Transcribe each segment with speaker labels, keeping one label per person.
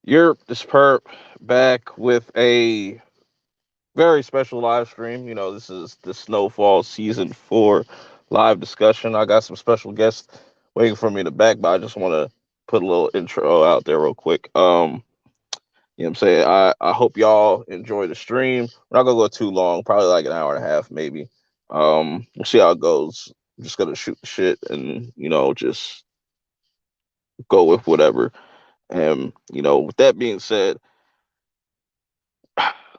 Speaker 1: You're this perp back with a very special live stream. This is the Snowfall season 4 live discussion. I got some special guests waiting for me in the back, but I just want to put a little intro out there real quick. What I'm saying? I hope y'all enjoy the stream. We're not gonna go too long, probably like an hour and a half, maybe. We'll see how it goes. I'm just gonna shoot the shit and just go with whatever. And with that being said,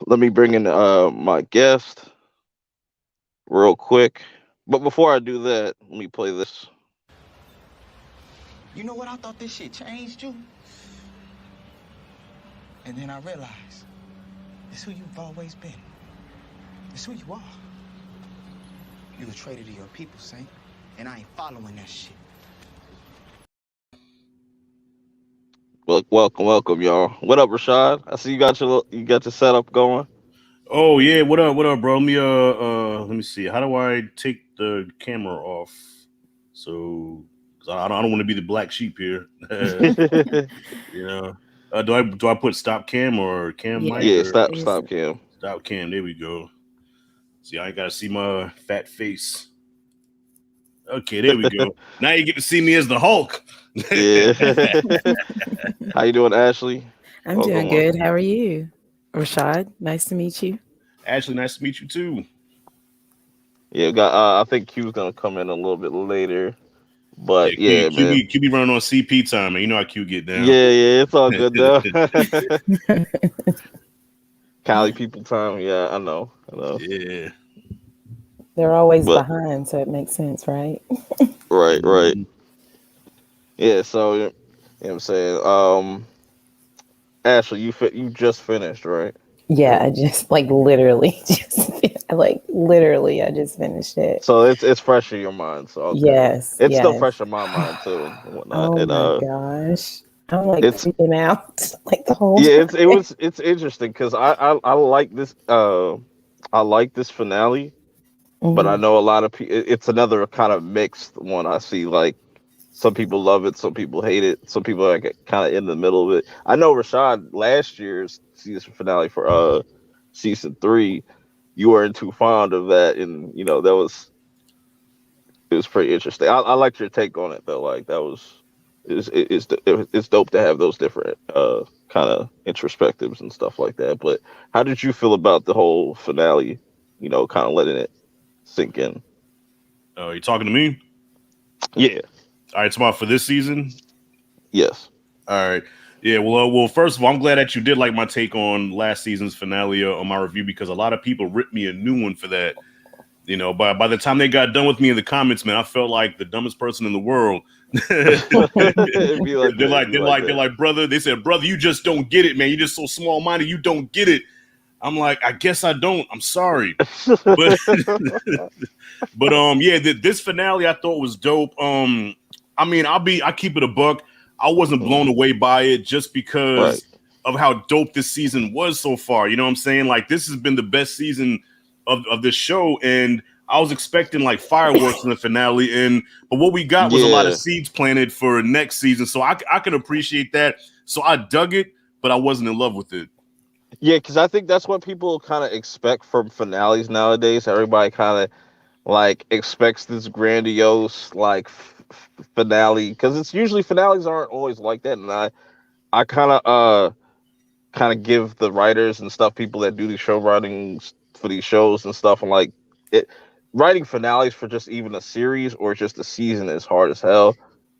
Speaker 1: let me bring in my guest real quick. But before I do that, let me play this.
Speaker 2: You know what? I thought this shit changed you. And then I realized it's who you've always been. It's who you are. You a traitor to your people, Saint. And I ain't following that shit.
Speaker 1: Well, welcome, y'all. What up, Rashad? I see you got your setup going.
Speaker 3: Oh yeah, what up, bro? Let me see. How do I take the camera off? So, 'cause I don't want to be the black sheep here. you know, do I put stop cam or cam mic
Speaker 1: Yeah,
Speaker 3: or
Speaker 1: stop, Cam.
Speaker 3: stop cam? There we go. See, I ain't gotta see my fat face. Okay, there we go. Now you get to see me as the Hulk.
Speaker 1: Yeah. How you doing, Ashley?
Speaker 4: I'm doing
Speaker 1: Welcome.
Speaker 4: good. How are you? Rashad, nice to meet you.
Speaker 3: Ashley, nice to meet you too.
Speaker 1: Yeah, got. I think Q's gonna come in a little bit later,
Speaker 3: Yeah,
Speaker 1: but yeah, man.
Speaker 3: QB running on CP time, man. You know how Q get down.
Speaker 1: Yeah, it's all good though. Cali people time. Yeah, I know.
Speaker 3: Yeah.
Speaker 4: They're always
Speaker 1: But
Speaker 4: behind, so it makes sense, right?
Speaker 1: right.
Speaker 3: Mhm.
Speaker 1: Yeah, so what I'm saying. Ashley, you just finished, right?
Speaker 4: Yeah, I just like literally I just finished it.
Speaker 1: So it's fresh in your mind. So okay,
Speaker 4: Yes,
Speaker 1: it's still
Speaker 4: yes.
Speaker 1: fresh in my mind too, and whatnot.
Speaker 4: Oh
Speaker 1: And
Speaker 4: my gosh. I'm like
Speaker 1: it's
Speaker 4: freaking out like the whole
Speaker 1: yeah,
Speaker 4: time.
Speaker 1: it's interesting because I like this I like this finale, but I
Speaker 4: Hmm.
Speaker 1: know a lot of people. It's another kind of mixed one. I see like some people love it, some people hate it, some people are kind of in the middle of it. I know Rashad last year's season finale for season 3, you weren't too fond of that, and that was it was pretty interesting. I liked your take on it though. Like that was it's dope to have those different kind of introspectives and stuff like that. But how did you feel about the whole finale? Kind of letting it sink in.
Speaker 3: You talking to me?
Speaker 1: Yeah.
Speaker 3: All right, tomorrow for this season.
Speaker 1: Yes.
Speaker 3: All right. Yeah, well, first of all, I'm glad that you did like my take on last season's finale on my review because a lot of people ripped me a new one for that. By the time they got done with me in the comments, man, I felt like the dumbest person in the world. they're
Speaker 1: It'd be like that. It'd
Speaker 3: like,
Speaker 1: be like
Speaker 3: they're
Speaker 1: that.
Speaker 3: like, brother. They said, brother, you just don't get it, man. You're just so small minded. You don't get it. I'm like, I guess I don't. I'm sorry, but yeah, this finale I thought was dope. I mean, I keep it a buck. I wasn't blown
Speaker 1: Mhm.
Speaker 3: away by it just
Speaker 1: Right.
Speaker 3: because of how dope this season was so far. You know what I'm saying? Like this has been the best season of this show, and I was expecting like fireworks in the finale, but what we got was a lot of
Speaker 1: Yeah.
Speaker 3: seeds planted for next season. So I can appreciate that. So I dug it, but I wasn't in love with it.
Speaker 1: Yeah, because I think that's what people kind of expect from finales nowadays. Everybody kind of like expects this grandiose like finale because it's usually finales aren't always like that, and I kind of give the writers and stuff, people that do these show writings for these shows and stuff, and like it writing finales for just even a series or just a season is hard as hell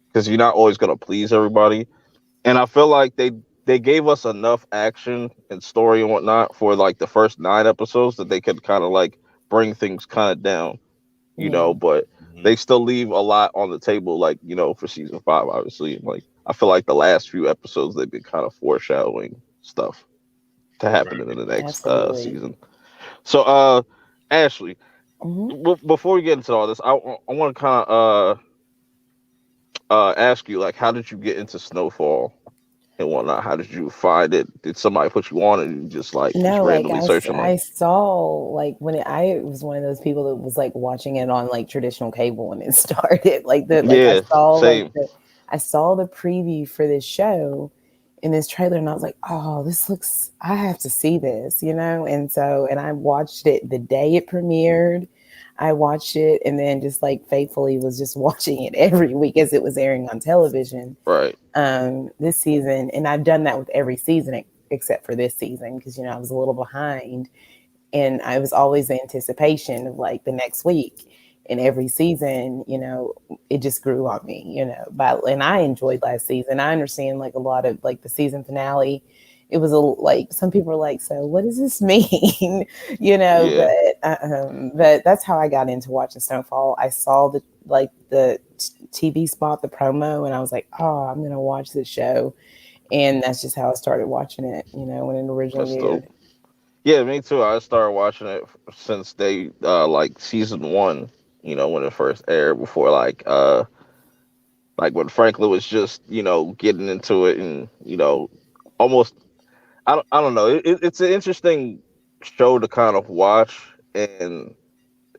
Speaker 1: because you're not always gonna please everybody. And I feel like they gave us enough action and story and whatnot for like the first 9 episodes that they could kind of like bring things kind of down,
Speaker 4: Yeah.
Speaker 1: but
Speaker 3: Mhm.
Speaker 1: they still leave a lot on the table, like for season 5, obviously. Like I feel like the last few episodes they've been kind of foreshadowing stuff to happen in
Speaker 3: Right.
Speaker 1: the next
Speaker 4: Absolutely.
Speaker 1: season. So, Ashley,
Speaker 4: Hmm.
Speaker 1: before we get into all this, I want to kind of ask you, like, how did you get into Snowfall and whatnot? How did you find it? Did somebody put you on it and you just like just
Speaker 4: No, like
Speaker 1: randomly searching like
Speaker 4: I saw like when I was one of those people that was like watching it on like traditional cable when it started. Like
Speaker 1: yeah, same.
Speaker 4: I saw the preview for this show, in this trailer, and I was like, oh, this looks, I have to see this, and I watched it the day it premiered. I watched it and then just like faithfully was just watching it every week as it was airing on television
Speaker 1: Right.
Speaker 4: this season. And I've done that with every season except for this season because, I was a little behind, and I was always the anticipation of like the next week. And every season, it just grew on me, and I enjoyed last season. I understand like a lot of like the season finale. It was like some people were like, so what does this mean?
Speaker 1: Yeah.
Speaker 4: But that's how I got into watching Snowfall. I saw the TV spot, the promo, and I was like, oh, I'm going to watch this show. And that's just how I started watching it, when it originally
Speaker 1: That's
Speaker 4: aired.
Speaker 1: dope. Yeah, me too. I started watching it since they like season one. When it first aired, before like when Franklin was just getting into it, and almost I don't know. It's an interesting show to kind of watch, and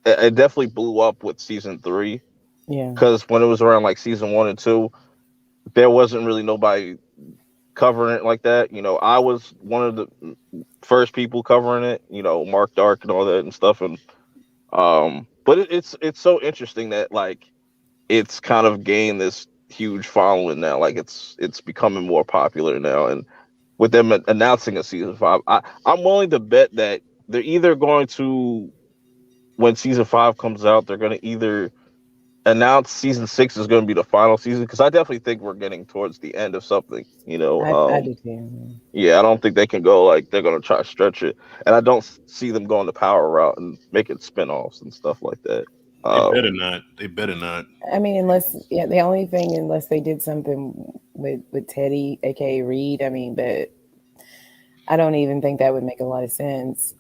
Speaker 1: it definitely blew up with season three,
Speaker 4: Yeah.
Speaker 1: because when it was around like season one and two, there wasn't really nobody covering it like that. I was one of the first people covering it. Mark Dark and all that and stuff, and but it's so interesting that like it's kind of gained this huge following now. Like it's becoming more popular now, and with them announcing a season five, I'm willing to bet that they're either going to, when season five comes out, they're going to either announce season six is going to be the final season, because I definitely think we're getting towards the end of something.
Speaker 4: I do too.
Speaker 1: Yeah, I don't think they can go like they're going to try to stretch it, and I don't see them going the power route and making spin-offs and stuff like that.
Speaker 3: They better
Speaker 1: Um,
Speaker 3: not. They better not.
Speaker 4: I mean, the only thing, unless they did something with Teddy, aka Reed. I mean, but I don't even think that would make a lot of sense.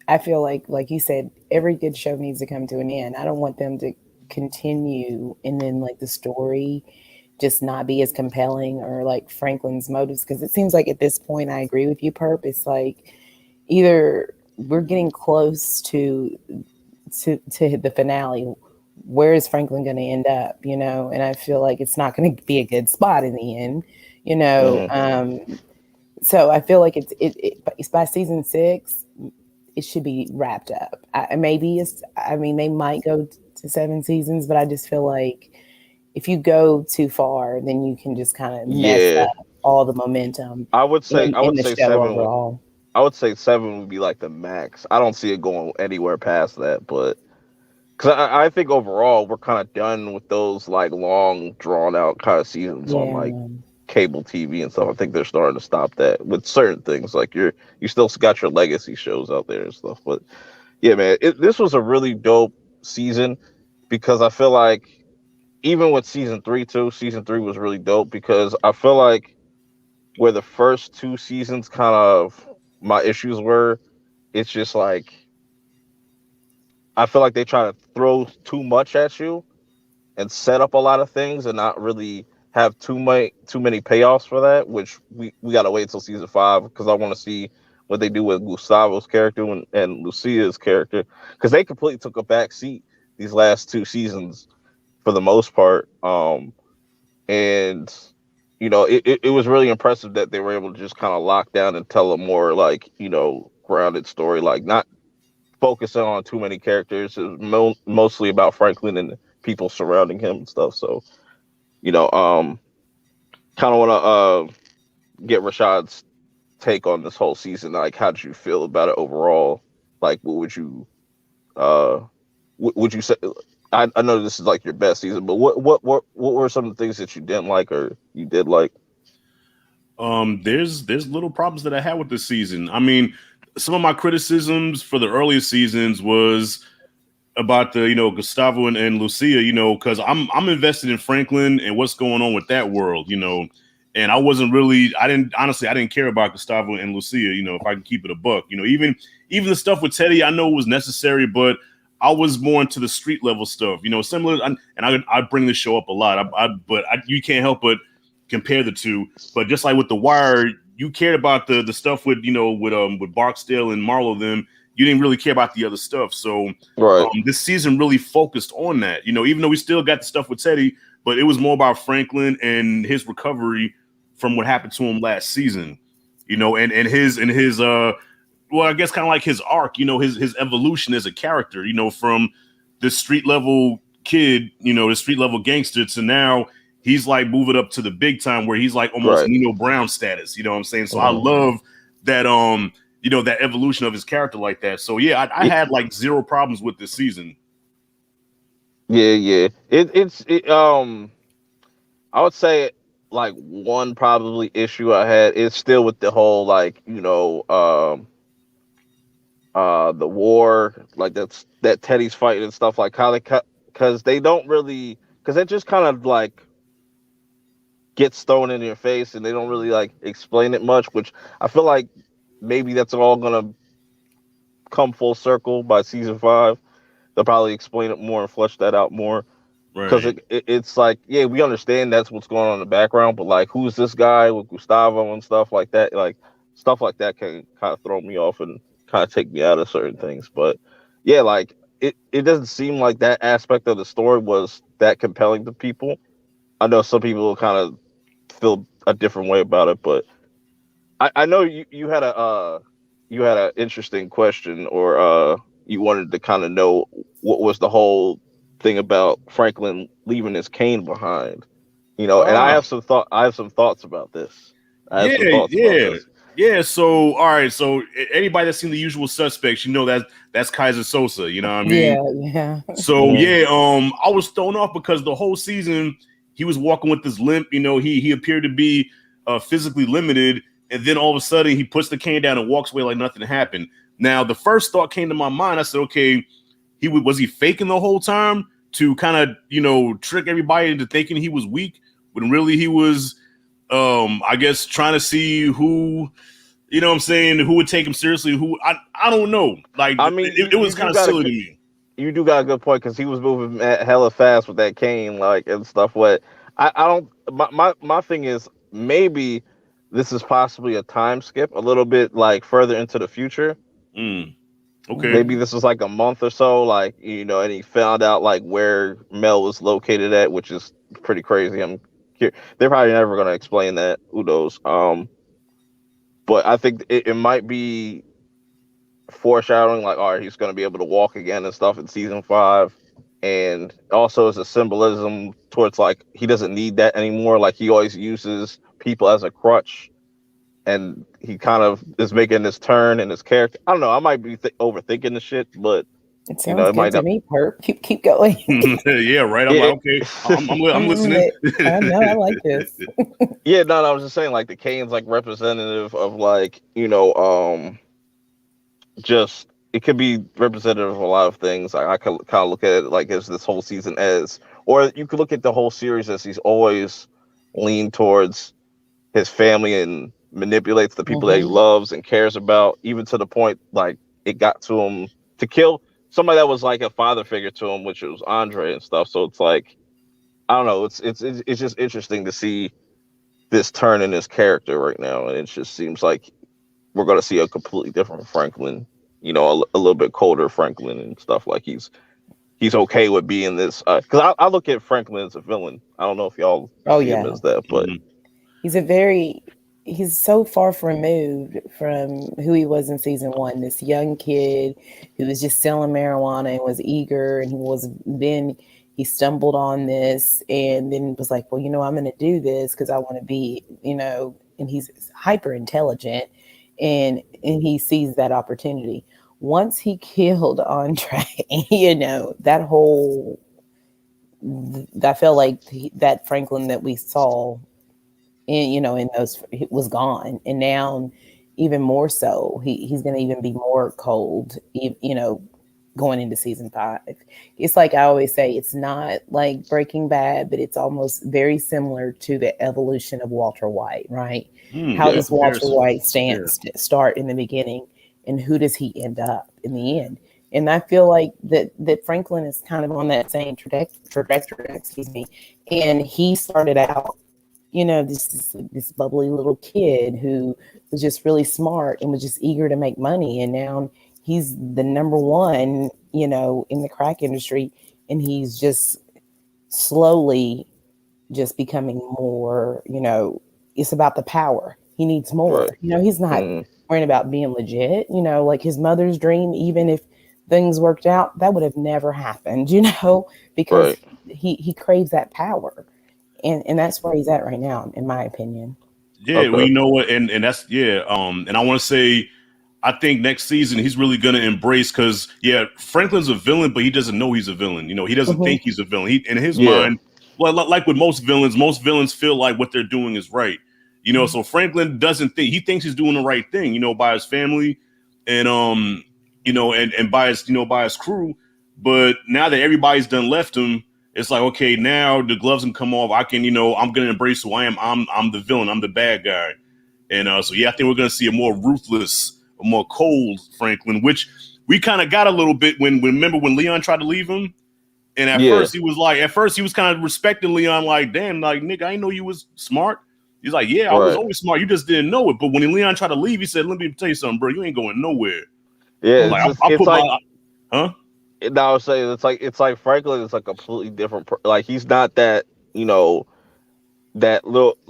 Speaker 4: I feel like you said, every good show needs to come to an end. I don't want them to continue and then like the story just not be as compelling, or like Franklin's motives, because it seems like at this point, I agree with you, Perp. It's like either we're getting close to the finale. Where is Franklin going to end up? And I feel like it's not going to be a good spot in the end. You know,
Speaker 1: mhm.
Speaker 4: um, so I feel like it's by season 6, it should be wrapped up. Maybe it's. I mean, they might go to 7 seasons, but I just feel like if you go too far, then you can just kind of mess
Speaker 1: Yeah,
Speaker 4: up all the momentum
Speaker 1: I would say I
Speaker 4: in
Speaker 1: would
Speaker 4: the
Speaker 1: say
Speaker 4: show
Speaker 1: seven.
Speaker 4: overall.
Speaker 1: I would say seven would be like the max. I don't see it going anywhere past that, but because I think overall we're kind of done with those like long drawn out kind of seasons on like
Speaker 4: Yeah,
Speaker 1: cable TV and stuff. I think they're starting to stop that with certain things. Like you still got your legacy shows out there and stuff. But yeah, man, this was a really dope season, because I feel like even with season three too, season three was really dope, because I feel like where the first two seasons kind of my issues were, it's just like I feel like they try to throw too much at you and set up a lot of things and not really have too many payoffs for that. Which we gotta wait till season five, because I want to see what they do with Gustavo's character and Lucia's character, because they completely took a back seat these last two seasons for the most part. And it was really impressive that they were able to just kind of lock down and tell a more like grounded story, like not focusing on too many characters. It was mostly about Franklin and the people surrounding him and stuff. So you know, um, kind of want to get Rashad's take on this whole season. Like, how did you feel about it overall? Like, what would you uh, would you say? I know this is like your best season, but what were some of the things that you didn't like or you did like?
Speaker 3: There's little problems that I had with this season. I mean, some of my criticisms for the earlier seasons was about the Gustavo and Lucia, because I'm invested in Franklin and what's going on with that world, and I didn't care about Gustavo and Lucia, if I can keep it a buck, even the stuff with Teddy, I know was necessary, but I was more into the street level stuff, similar, and I bring this show up a lot, you can't help but compare the two. But just like with The Wire, you cared about the stuff with with Barksdale and Marlowe. Them, you didn't really care about the other stuff. So
Speaker 1: Right.
Speaker 3: this season really focused on that. Even though we still got the stuff with Teddy, but it was more about Franklin and his recovery from what happened to him last season, and his well, I guess kind of like his arc, his evolution as a character, from the street level kid, the street level gangster to now he's like moving up to the big time where he's like almost
Speaker 1: Right.
Speaker 3: Nino Brown status, you know what I'm saying? So I
Speaker 1: Mhm.
Speaker 3: love that that evolution of his character like that. So yeah, I had like zero problems with this season.
Speaker 1: Yeah. I would say like one probably issue I had is still with the whole like the war, like that Teddy's fighting and stuff, like how they cut, because they don't really, because it just kind of like gets thrown in your face and they don't really like explain it much, which I feel like maybe that's all gonna come full circle by season 5. They'll probably explain it more and flesh that out more, because
Speaker 3: Right.
Speaker 1: it's like, yeah, we understand that's what's going on in the background, but like who's this guy with Gustavo and stuff like that, like stuff like that can kind of throw me off and kind of take me out of certain things. But yeah, like it doesn't seem like that aspect of the story was that compelling to people. I know some people kind of feel a different way about it, but I know you had you had an interesting question, or you wanted to kind of know what was the whole thing about Franklin leaving his cane behind, and
Speaker 3: Ah,
Speaker 1: I have some thoughts about this. I have
Speaker 3: yeah,
Speaker 1: some thoughts about
Speaker 3: yeah.
Speaker 1: this.
Speaker 3: Yeah, so all right, so anybody that's seen The Usual Suspects, that's Kaiser Sosa, you know what I mean?
Speaker 4: Yeah.
Speaker 3: So
Speaker 1: Mm,
Speaker 3: yeah, I was thrown off because the whole season he was walking with this limp. He appeared to be physically limited, and then all of a sudden he puts the cane down and walks away like nothing happened. Now the first thought came to my mind. I said, okay, was he faking the whole time to kind of trick everybody into thinking he was weak when really he was, I guess trying to see who. You know what I'm saying? Who would take him seriously? Who I don't know. Like
Speaker 1: I mean,
Speaker 3: it
Speaker 1: you
Speaker 3: was kind
Speaker 1: do
Speaker 3: of
Speaker 1: got a
Speaker 3: silly to me.
Speaker 1: you do got a good point, because he was moving hella fast with that cane, like, and stuff. What I don't, my thing is, maybe this is possibly a time skip, a little bit like further into the future.
Speaker 3: Mm, okay.
Speaker 1: Maybe this was like a month or so, like, and he found out like where Mel was located at, which is pretty crazy. They're probably never gonna explain that. Who knows? But I think it might be foreshadowing, like, all right, he's gonna be able to walk again and stuff in season 5, and also as a symbolism towards like he doesn't need that anymore. Like he always uses people as a crutch, and he kind of is making this turn in his character. I don't know. I might be overthinking the shit, but
Speaker 4: It sounds
Speaker 1: it
Speaker 4: good
Speaker 1: might
Speaker 4: to
Speaker 1: not.
Speaker 4: me, Perp. Keep going.
Speaker 3: Yeah, right. I'm like,
Speaker 1: It,
Speaker 3: okay, I'm listening.
Speaker 4: I know, I like this.
Speaker 1: yeah, no, I was just saying, like, the Kane's like representative of like, just it could be representative of a lot of things. I could kind of look at it like as this whole season as, or you could look at the whole series as he's always leaned towards his family and manipulates the people that he
Speaker 4: Hmm.
Speaker 1: loves and cares about, even to the point like it got to him to kill somebody that was like a father figure to him, which was Andre and stuff. So it's like, I don't know. It's just interesting to see this turn in his character right now, and it just seems like we're going to see a completely different Franklin. A little bit colder Franklin and stuff. Like he's okay with being this. Because I look at Franklin as a villain. I don't know if y'all
Speaker 4: Oh
Speaker 1: see him
Speaker 4: yeah,
Speaker 1: as that, but
Speaker 3: Mhm.
Speaker 4: he's a very he's so far removed from who he was in season one. This young kid who was just selling marijuana and was eager, and then he stumbled on this and then was like, well, I'm going to do this because I want to be, and he's hyper intelligent, and he sees that opportunity. Once he killed Andre, that whole I felt like that Franklin that we saw in those was gone, and now even more so, he's going to even be more cold, going into season 5. It's like I always say, it's not like Breaking Bad, but it's almost very similar to the evolution of Walter White, right? How
Speaker 3: Good
Speaker 1: yeah,
Speaker 4: does Walter
Speaker 3: comparison.
Speaker 4: White
Speaker 3: Yeah.
Speaker 4: start in the beginning, and who does he end up in the end? And I feel like that Franklin is kind of on that same trajectory, excuse me. And he started out, this bubbly little kid who was just really smart and was just eager to make money, and now he's the number one, in the crack industry, and he's just slowly just becoming more, it's about the power. He needs more.
Speaker 1: Right.
Speaker 4: He's not
Speaker 1: Mm,
Speaker 4: worrying about being legit. Like his mother's dream, even if things worked out, that would have never happened. Because
Speaker 1: right.
Speaker 4: he craves that power, and that's where he's at right now, in my opinion.
Speaker 3: Yeah,
Speaker 1: Okay.
Speaker 3: we know what, and that's yeah. And I want to say, I think next season he's really gonna embrace because yeah, Franklin's a villain, but he doesn't know he's a villain. He doesn't
Speaker 4: Hmm.
Speaker 3: think he's a villain. He in his
Speaker 1: Yeah.
Speaker 3: mind, well, like with most villains feel like what they're doing is right. So Franklin doesn't think he thinks he's doing the right thing. By his family, and and by his crew. But now that everybody's done left him, it's like okay, now the gloves can come off. I can, I'm gonna embrace who I am. I'm the villain. I'm the bad guy. And so yeah, I think we're gonna see a more ruthless, a more cold Franklin, which we kind of got a little bit when remember when Leon tried to leave him. And
Speaker 1: Yeah.
Speaker 3: at first he was kind of respecting Leon, like, damn, like, nigga, I didn't know you was smart. He's like, yeah, I was
Speaker 1: Right.
Speaker 3: always smart. You just didn't know it. But when Leon tried to leave, he said, let me tell you something, bro. You ain't going nowhere.
Speaker 1: Yeah.
Speaker 3: Like,
Speaker 1: It's just,
Speaker 3: I'll
Speaker 1: it's
Speaker 3: put
Speaker 1: like,
Speaker 3: my, huh?
Speaker 1: now I was saying it's like Franklin is like a completely different. Like he's not that that little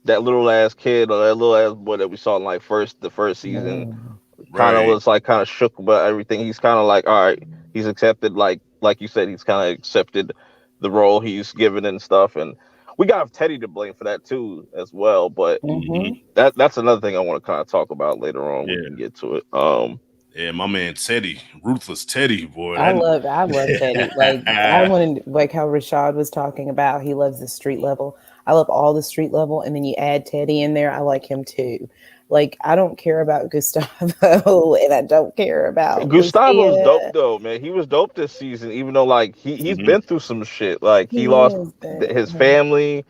Speaker 1: that little ass kid or that little ass boy that we saw in like the first season.
Speaker 4: No.
Speaker 1: Kind of
Speaker 3: Right.
Speaker 1: was like kind of shook about everything. He's kind of like, all right, he's accepted, like you said, he's kind of accepted the role he's given and stuff. And we got Teddy to blame for that too as well. But
Speaker 4: Hmm.
Speaker 1: that's another thing I want to kind of talk about later on. We
Speaker 3: Yeah.
Speaker 1: can get to it.
Speaker 3: Yeah, my man Teddy, ruthless Teddy, boy.
Speaker 4: I love Teddy. Like I
Speaker 3: That
Speaker 4: wanted, like how Rashad was talking about, he loves the street level. I love all the street level, and then you add Teddy in there. I like him too. Like I don't care about Gustavo, and I don't care about
Speaker 1: Gustavo's dope
Speaker 4: Lucia.
Speaker 1: though, man. He was dope this season, even though like he's
Speaker 3: mhm.
Speaker 1: been through some shit. Like he
Speaker 4: He
Speaker 1: lost
Speaker 4: is,
Speaker 1: his
Speaker 4: but
Speaker 1: family.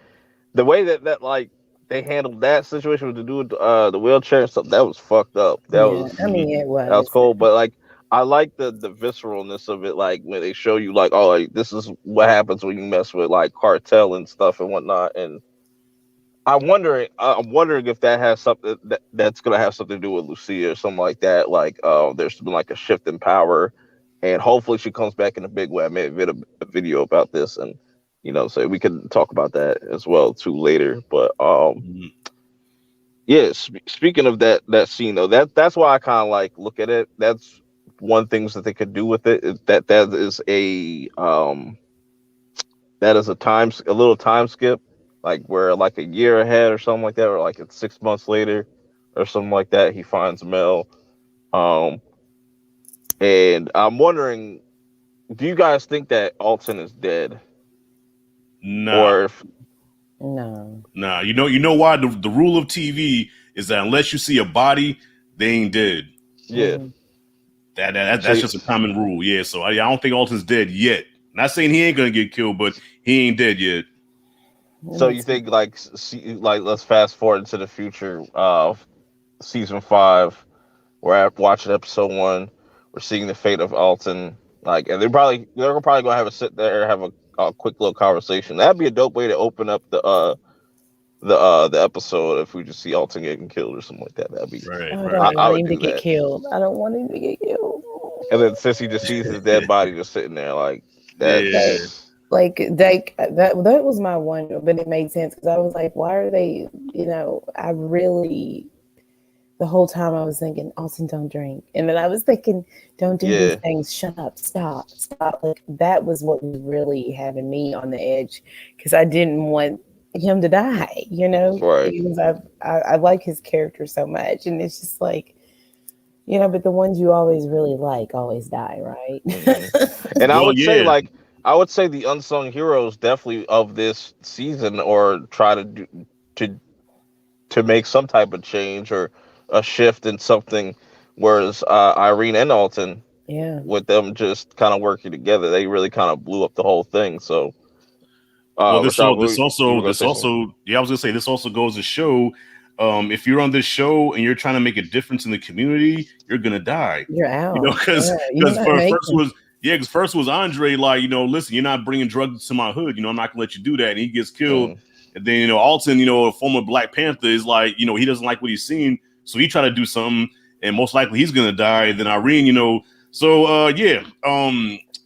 Speaker 1: The way that like they handled that situation with the dude the wheelchair and stuff, that was fucked up.
Speaker 4: yeah, I
Speaker 3: Mhm.
Speaker 4: mean it
Speaker 1: That was
Speaker 4: was.
Speaker 1: cool. But like I like the visceralness of it, like when they show you like, oh, like this is what happens when you mess with like cartel and stuff and whatnot. And I'm wondering if that has something that's gonna have something to do with Lucia or something like that. Like there's been like a shift in power, and hopefully she comes back in a big way. I made a video about this, and so we can talk about that as well too later. But
Speaker 3: Mhm.
Speaker 1: yeah, speaking of that scene though, that's why I kind of like look at it. That's one things that they could do with it. That is a little time skip, like where like a year ahead or something like that, or like it's 6 months later or something like that. He finds Mel, um, and I'm wondering, do you guys think that Alton is dead,
Speaker 3: Nah,
Speaker 1: or if
Speaker 4: No.
Speaker 3: nah. You know why? The rule of TV is that unless you see a body, they ain't dead.
Speaker 1: yeah?
Speaker 4: Hmm.
Speaker 1: So
Speaker 3: That's just a common rule. Yeah. So I don't think Alton's dead yet. Not saying he ain't gonna get killed, but he ain't dead yet.
Speaker 4: That
Speaker 1: so you
Speaker 4: makes
Speaker 1: think like like let's fast forward into the future of season 5. We're watching episode 1. We're seeing the fate of Alton. Like, and they're probably gonna have a sit there, have a quick little conversation. That'd be a dope way to open up the episode if we just see Alton getting killed or something like that. That'd be
Speaker 3: Right.
Speaker 4: I
Speaker 3: Right.
Speaker 4: don't
Speaker 1: I
Speaker 4: want
Speaker 1: would
Speaker 4: him to
Speaker 1: do
Speaker 4: get
Speaker 1: that.
Speaker 4: killed. I don't want him to get killed.
Speaker 1: And then since he just sees his dead body just sitting there, like
Speaker 3: Yeah.
Speaker 4: Like,
Speaker 1: that's
Speaker 4: like that was my one, but it made sense because I was like, why are they? I really the whole time I was thinking, Austin, don't drink, and then I was thinking, don't do these
Speaker 1: yeah,
Speaker 4: things. Shut up, stop. Like that was what was really having me on the edge because I didn't want him to die.
Speaker 1: right.
Speaker 4: Because I like his character so much, and it's just like. But the ones you always really like always die, right?
Speaker 1: hmm And
Speaker 3: Well, yeah.
Speaker 1: I would say the unsung heroes definitely of this season, or try to do to make some type of change or a shift in something. Whereas Irene and Alton,
Speaker 4: Yeah.
Speaker 1: with them just kind of working together, they really kind of blew up the whole thing. So,
Speaker 3: Well,
Speaker 1: Rashad, you were gonna
Speaker 3: this
Speaker 1: say something?
Speaker 3: also, yeah, I was gonna say this also goes to show, if you're on this show and you're trying to make a difference in the community, you're gonna die.
Speaker 4: You're out.
Speaker 3: Because
Speaker 4: Yeah. You're not
Speaker 3: first
Speaker 4: making.
Speaker 3: was yeah, because first was Andre, like listen, you're not bringing drugs to my hood. I'm not gonna let you do that, and he gets killed.
Speaker 1: Mm,
Speaker 3: And then Alton, a former Black Panther, is like he doesn't like what he's seen, so he try to do something, and most likely he's gonna die. And then Irene, so yeah,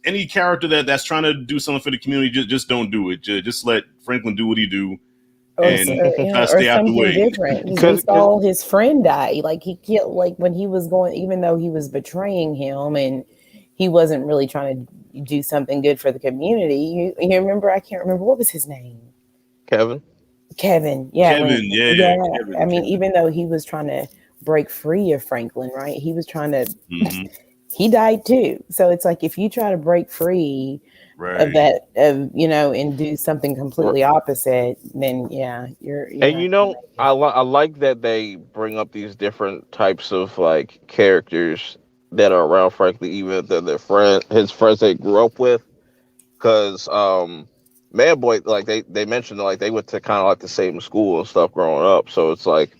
Speaker 3: any character that's trying to do something for the community, just don't do it. Just let Franklin do what he do. and try to
Speaker 4: or
Speaker 3: stay out the
Speaker 4: something
Speaker 3: way.
Speaker 4: different because we
Speaker 1: Cause,
Speaker 4: saw his friend die. Like he killed, like when he was going, even though he was betraying him and he wasn't really trying to do something good for the community. You remember? I can't remember what was his name.
Speaker 1: Kevin.
Speaker 4: Kevin. Yeah,
Speaker 3: Kevin, yeah,
Speaker 4: yeah. I mean,
Speaker 3: Kevin.
Speaker 4: even though he was trying to break free of Franklin, right? He was trying to.
Speaker 3: Hmm.
Speaker 4: He died too. So it's like if you try to break free of
Speaker 3: Right.
Speaker 4: that, of and do something completely opposite, then yeah, you're
Speaker 1: And
Speaker 4: not gonna make it.
Speaker 1: I like that they bring up these different types of like characters that are around, frankly, even than his friends they grew up with. Because Man Boy, like they mentioned, like they went to kind of like the same school and stuff growing up. So it's like,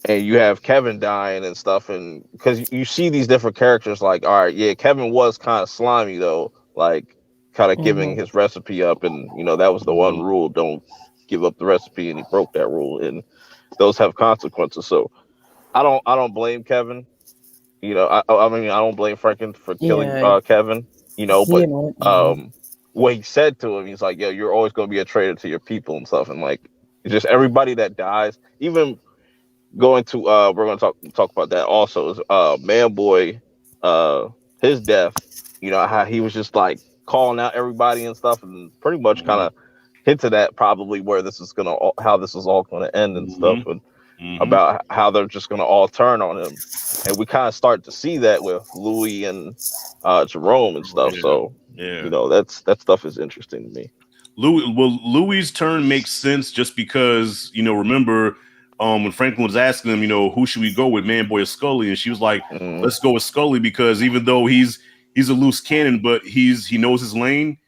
Speaker 1: and you have Kevin dying and stuff, and because you see these different characters, like, all right, yeah, Kevin was kind of slimy though, like kind of giving
Speaker 4: Hmm.
Speaker 1: his recipe up, and that was the one
Speaker 3: Hmm.
Speaker 1: rule: don't give up the recipe, and he broke that rule, and those have consequences. So I don't blame Kevin. I mean, I don't blame Franken for killing
Speaker 4: Yeah,
Speaker 1: Kevin.
Speaker 4: he
Speaker 1: But
Speaker 4: didn't want.
Speaker 1: what he said to him, he's like, "Yo, you're always going to be a traitor to your people and stuff." And like, it's just everybody that dies, even going to we're going to talk about that also is Man Boy, uh, his death. How he was just like calling out everybody and stuff, and pretty much kind
Speaker 3: Hmm.
Speaker 1: of hinted at probably where this is gonna how this is all going to end and
Speaker 3: Hmm.
Speaker 1: stuff, and
Speaker 3: Hmm.
Speaker 1: about how they're just going to all turn on him. And we kind of start to see that with Louis and Jerome and stuff.
Speaker 3: Yeah.
Speaker 1: So,
Speaker 3: Yeah.
Speaker 1: that stuff is interesting to me.
Speaker 3: Louis' turn makes sense just because, remember, when Franklin was asking him, who should we go with, Man Boy or Scully? And she was like,
Speaker 1: Mm,
Speaker 3: let's go with Scully because even though he's a loose cannon, but he knows his lane.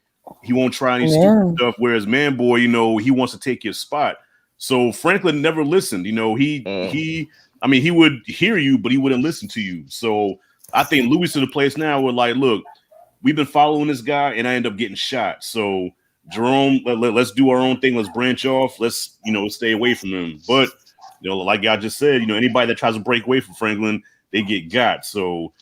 Speaker 3: He won't try any stupid
Speaker 4: Yeah.
Speaker 3: stuff. Whereas Man Boy, he wants to take his spot. So Franklin never listened.
Speaker 1: mm,
Speaker 3: I mean, he would hear you, but he wouldn't listen to you. So I think Louis to the place now would like, look, we've been following this guy, and I end up getting shot. So Jerome, let's do our own thing. Let's branch off. Let's stay away from him. But like I just said, anybody that tries to break away from Franklin, they get got. So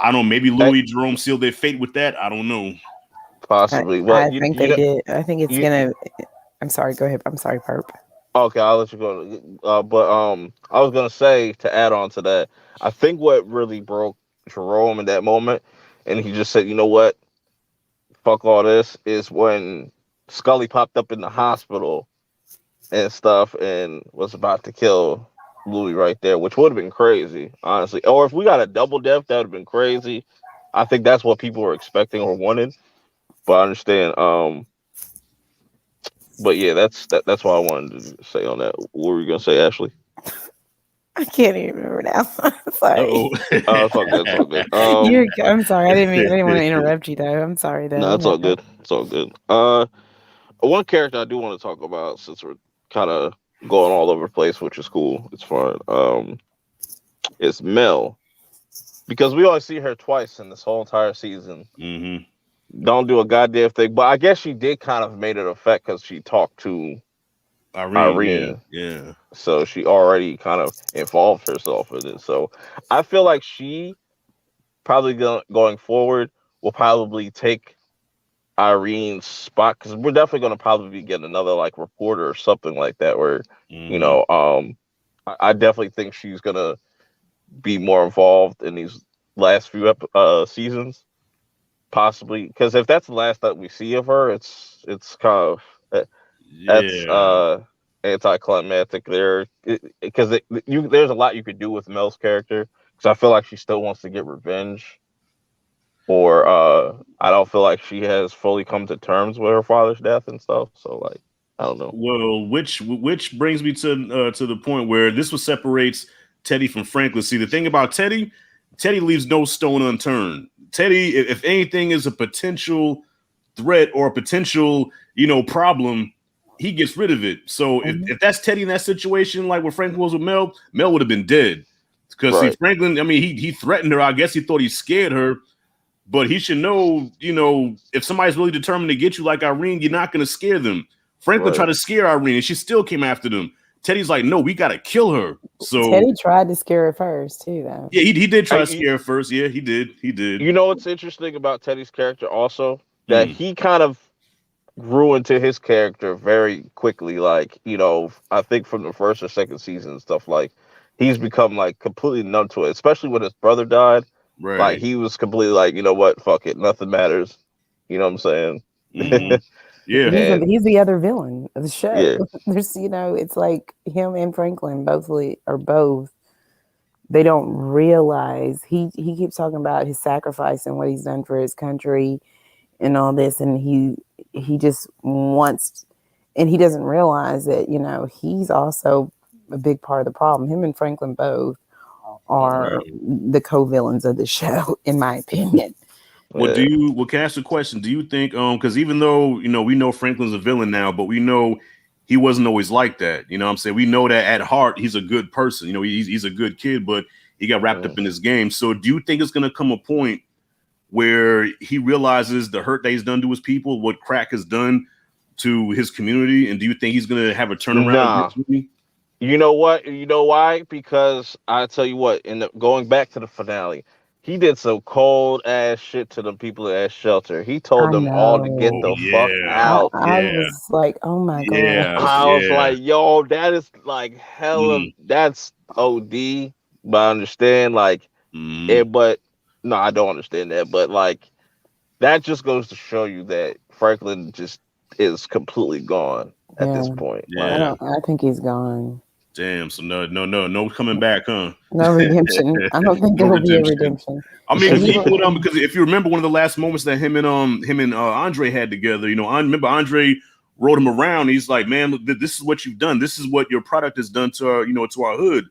Speaker 3: I don't know. Maybe
Speaker 1: I,
Speaker 3: Louis Jerome sealed their fate with that. I don't know.
Speaker 4: I,
Speaker 1: possibly. Well,
Speaker 4: I think they did. I think it's
Speaker 1: you,
Speaker 4: gonna. I'm sorry. Go ahead. I'm sorry, Perp.
Speaker 1: okay, I'll let you go. But I was gonna say to add on to that, I think what really broke Jerome in that moment, and he just said, "You know what? Fuck all this," is when Scully popped up in the hospital and stuff and was about to kill Louis right there, which would have been crazy, honestly. Or if we got a double death, that would have been crazy. I think that's what people were expecting or wanted. But I understand. But yeah, that's what I wanted to say on that. What were you gonna say, Ashley?
Speaker 4: I can't even remember now. Sorry.
Speaker 3: Oh.
Speaker 1: Oh, it's all good. It's all good.
Speaker 4: I'm sorry. I didn't want to interrupt you though. I'm sorry
Speaker 1: No,
Speaker 4: though.
Speaker 1: it's all good. It's all good. One character I do want to talk about since we're kind of going all over the place, which is cool. It's fun. Is Mel, because we only see her twice in this whole entire season.
Speaker 3: Hmm.
Speaker 1: Don't do a goddamn thing. But I guess she did kind of made it effect because she talked to
Speaker 3: Irene, yeah,
Speaker 1: Irene,
Speaker 3: yeah.
Speaker 1: so she already kind of involved herself in it. So I feel like she probably going forward will probably take Irene's spot because we're definitely going to probably be getting another like reporter or something like that. Where you
Speaker 3: Hmm.
Speaker 1: know, I definitely think she's gonna be more involved in these last few seasons, possibly because if that's the last that we see of her, it's kind of that's
Speaker 3: Yeah.
Speaker 1: anticlimactic there because there's a lot you could do with Mel's character because I feel like she still wants to get revenge or I don't feel like she has fully come to terms with her father's death and stuff. So like I don't know.
Speaker 3: Well, which brings me to the point where this what separates Teddy from Franklin. See, the thing about Teddy, Teddy leaves no stone unturned. Teddy, if anything is a potential threat or a potential, problem, he gets rid of it. So
Speaker 4: Mhm.
Speaker 3: if that's Teddy in that situation, like what Franklin was with Mel, Mel would have been dead. Because see,
Speaker 1: Right.
Speaker 3: Franklin, I mean, he threatened her. I guess he thought he scared her, but he should know, if somebody's really determined to get you like Irene, you're not going to scare them. Franklin tried
Speaker 1: Right.
Speaker 3: to scare Irene, and she still came after them. Teddy's like, no, we got to kill her. So
Speaker 4: Teddy tried to scare her first too, though.
Speaker 3: yeah, he did try to
Speaker 1: I
Speaker 3: scare her first. Yeah, he did. He did.
Speaker 1: You know what's interesting about Teddy's character also that
Speaker 3: Mm,
Speaker 1: he kind of grew into his character very quickly. Like, I think from the first or second season and stuff, like he's become like completely numb to it. Especially when his brother died. Like
Speaker 3: Right.
Speaker 1: he was completely like, you know what, fuck it, nothing matters. You know what I'm saying?
Speaker 3: Hmm. Yeah.
Speaker 1: And
Speaker 4: He's the other villain of the show.
Speaker 1: yeah,
Speaker 4: There's it's like him and Franklin both. They don't realize he keeps talking about his sacrifice and what he's done for his country and all this, and he just wants, and he doesn't realize that he's also a big part of the problem. Him and Franklin both are
Speaker 3: Right.
Speaker 4: the co-villains of the show, in my opinion.
Speaker 1: yeah.
Speaker 3: Can I ask a question? Do you think because even though we know Franklin's a villain now, but we know he wasn't always like that. You know what I'm saying? We know that at heart he's a good person. He's a good kid, but he got wrapped up in this game. So do you think it's gonna come a point where he realizes the hurt that he's done to his people, what crack has done to his community, and do you think he's gonna have a turnaround
Speaker 1: Nah.
Speaker 3: eventually?
Speaker 1: You know what? You know why? Because I tell you what, going back to the finale, he did some cold ass shit to the people at that shelter. He told
Speaker 4: I
Speaker 1: them all to get
Speaker 3: Oh
Speaker 4: know.
Speaker 1: the fuck
Speaker 3: yeah,
Speaker 1: out.
Speaker 4: I
Speaker 3: yeah,
Speaker 4: was like, oh my god.
Speaker 3: yeah,
Speaker 1: I was
Speaker 3: yeah.
Speaker 1: like, yo, that is like hella,
Speaker 3: Mm,
Speaker 1: that's OD. But I understand, like,
Speaker 3: mm,
Speaker 1: but no, I don't understand that. But like, that just goes to show you that Franklin just is completely gone at this
Speaker 4: Yeah.
Speaker 1: point. Like,
Speaker 3: yeah.
Speaker 4: I think he's gone.
Speaker 3: Damn. So no coming back, huh?
Speaker 4: No redemption. I don't think
Speaker 3: No
Speaker 4: there will be a
Speaker 3: redemption.
Speaker 4: redemption.
Speaker 3: I mean,
Speaker 4: And
Speaker 3: because
Speaker 4: he
Speaker 3: even with because if you remember one of the last moments that him and Andre had together, I remember Andre rode him around. He's like, "Man, this is what you've done. This is what your product has done to our to our hood."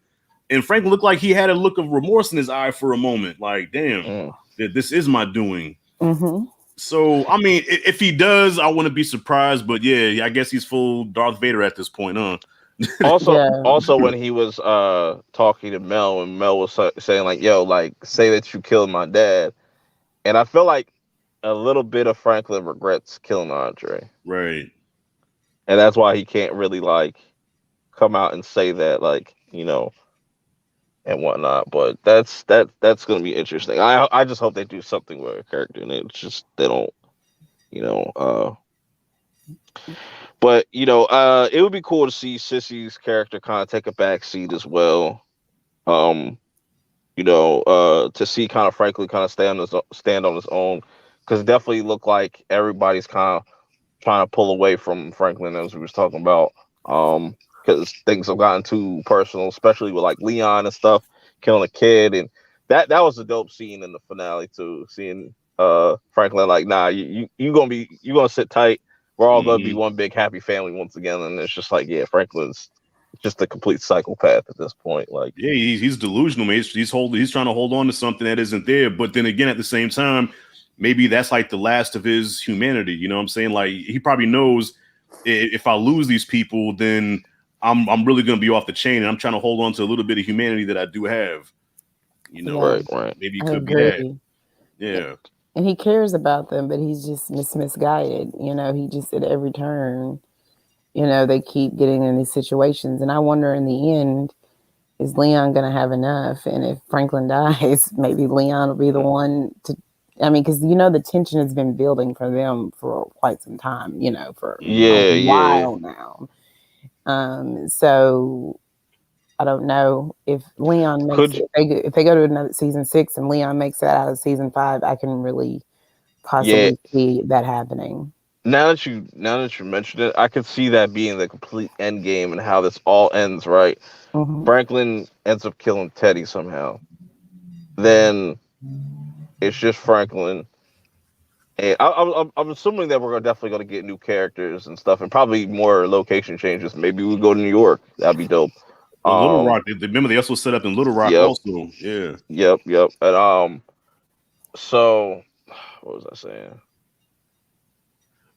Speaker 3: And Franklin looked like he had a look of remorse in his eye for a moment. Like, damn,
Speaker 1: mm.
Speaker 3: this is my doing.
Speaker 4: hmm
Speaker 3: So, I mean, if he does, I wouldn't be surprised. But yeah, I guess he's full Darth Vader at this point, huh?
Speaker 1: Also,
Speaker 4: Yeah.
Speaker 1: also when he was talking to Mel, and Mel was saying like, "Yo, like, say that you killed my dad," and I feel like a little bit of Franklin regrets killing Andre,
Speaker 3: Right.
Speaker 1: and that's why he can't really like come out and say that, like, and whatnot. But that's gonna be interesting. I just hope they do something with a character, and it's just they don't, you know. But it would be cool to see Sissy's character kind of take a back seat as well. Um, to see kind of Franklin kind of stand on his own, because it definitely looked like everybody's kind of trying to pull away from Franklin as we was talking about. Because things have gotten too personal, especially with like Leon and stuff killing a kid, and that was a dope scene in the finale too. Seeing Franklin like, nah, you gonna sit tight. We're all gonna be
Speaker 3: Mhm.
Speaker 1: one big happy family once again, and it's just like, yeah, Franklin's just a complete psychopath at this point. Like,
Speaker 3: Yeah, he's delusional, man. He's trying to hold on to something that isn't there. But then again, at the same time, maybe that's like the last of his humanity. You know what I'm saying? Like he probably knows if I lose these people, then I'm really gonna be off the chain, and I'm trying to hold on to a little bit of humanity that I do have.
Speaker 4: Yeah.
Speaker 1: right, right,
Speaker 3: Maybe it
Speaker 4: I
Speaker 3: could be that.
Speaker 4: agree.
Speaker 3: Yeah.
Speaker 4: And he cares about them, but he's just misguided. He just at every turn, they keep getting in these situations. And I wonder in the end, is Leon going to have enough? And if Franklin dies, maybe Leon will be the one to. I mean, because the tension has been building for them for quite some time. For a
Speaker 1: yeah, yeah.
Speaker 4: while now. So I don't know if Leon makes
Speaker 1: Could
Speaker 4: it. If they go to another season 6 and Leon makes that out of season 5, I can really
Speaker 1: yeah.
Speaker 4: possibly see that happening.
Speaker 1: Now that you mentioned it, I could see that being the complete end game and how this all ends. Right,
Speaker 4: Hmm
Speaker 1: Franklin ends up killing Teddy somehow. Then it's just Franklin, and I'm assuming that we're definitely gonna get new characters and stuff, and probably more location changes. Maybe we go to New York. That'd be dope.
Speaker 3: Well, Little
Speaker 1: Um,
Speaker 3: Rock. Remember they also set up in Little Rock
Speaker 1: yep,
Speaker 3: also. Yeah.
Speaker 1: yep. And so what was I saying?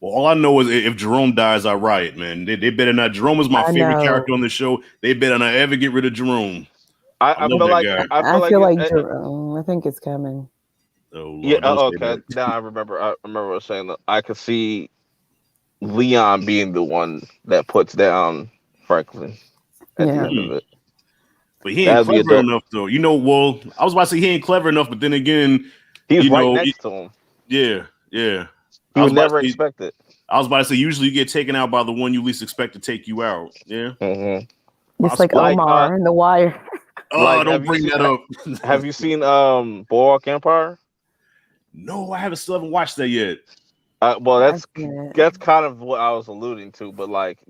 Speaker 3: Well, all I know is if Jerome dies, I riot, man. They better not. Jerome is my
Speaker 4: I
Speaker 3: favorite character
Speaker 4: know.
Speaker 3: on the show. They better not ever get rid of Jerome. I
Speaker 1: I
Speaker 3: love
Speaker 1: feel
Speaker 3: that
Speaker 1: like
Speaker 3: guy.
Speaker 1: I feel
Speaker 4: I
Speaker 1: like
Speaker 4: feel like I think it's coming.
Speaker 3: Oh
Speaker 1: yeah.
Speaker 3: Lord, don't say
Speaker 1: Okay,
Speaker 3: that.
Speaker 1: now I remember. I remember what I was saying. That I could see Leon being the one that puts down Franklin at the
Speaker 4: Yeah.
Speaker 1: end of it.
Speaker 3: But he ain't
Speaker 1: That'd be a
Speaker 3: clever
Speaker 1: dope.
Speaker 3: enough, though. Well, I was about to say he ain't clever enough, but then again,
Speaker 1: He's
Speaker 3: you
Speaker 1: right
Speaker 3: know,
Speaker 1: next to him.
Speaker 3: yeah, yeah.
Speaker 1: He
Speaker 3: I was
Speaker 1: would
Speaker 3: about
Speaker 1: never
Speaker 3: to say,
Speaker 1: expect it.
Speaker 3: I was about to say, usually you get taken out by the one you least expect to take you out. Yeah.
Speaker 1: Mm-hmm.
Speaker 4: Just like
Speaker 3: Possible.
Speaker 1: Like
Speaker 4: Omar in The Wire.
Speaker 3: Oh,
Speaker 1: like
Speaker 3: don't bring that up.
Speaker 1: have you seen Boardwalk Empire?
Speaker 3: No, I haven't watched that yet.
Speaker 1: Well,
Speaker 4: I've seen it.
Speaker 1: that's kind of what I was alluding to, but like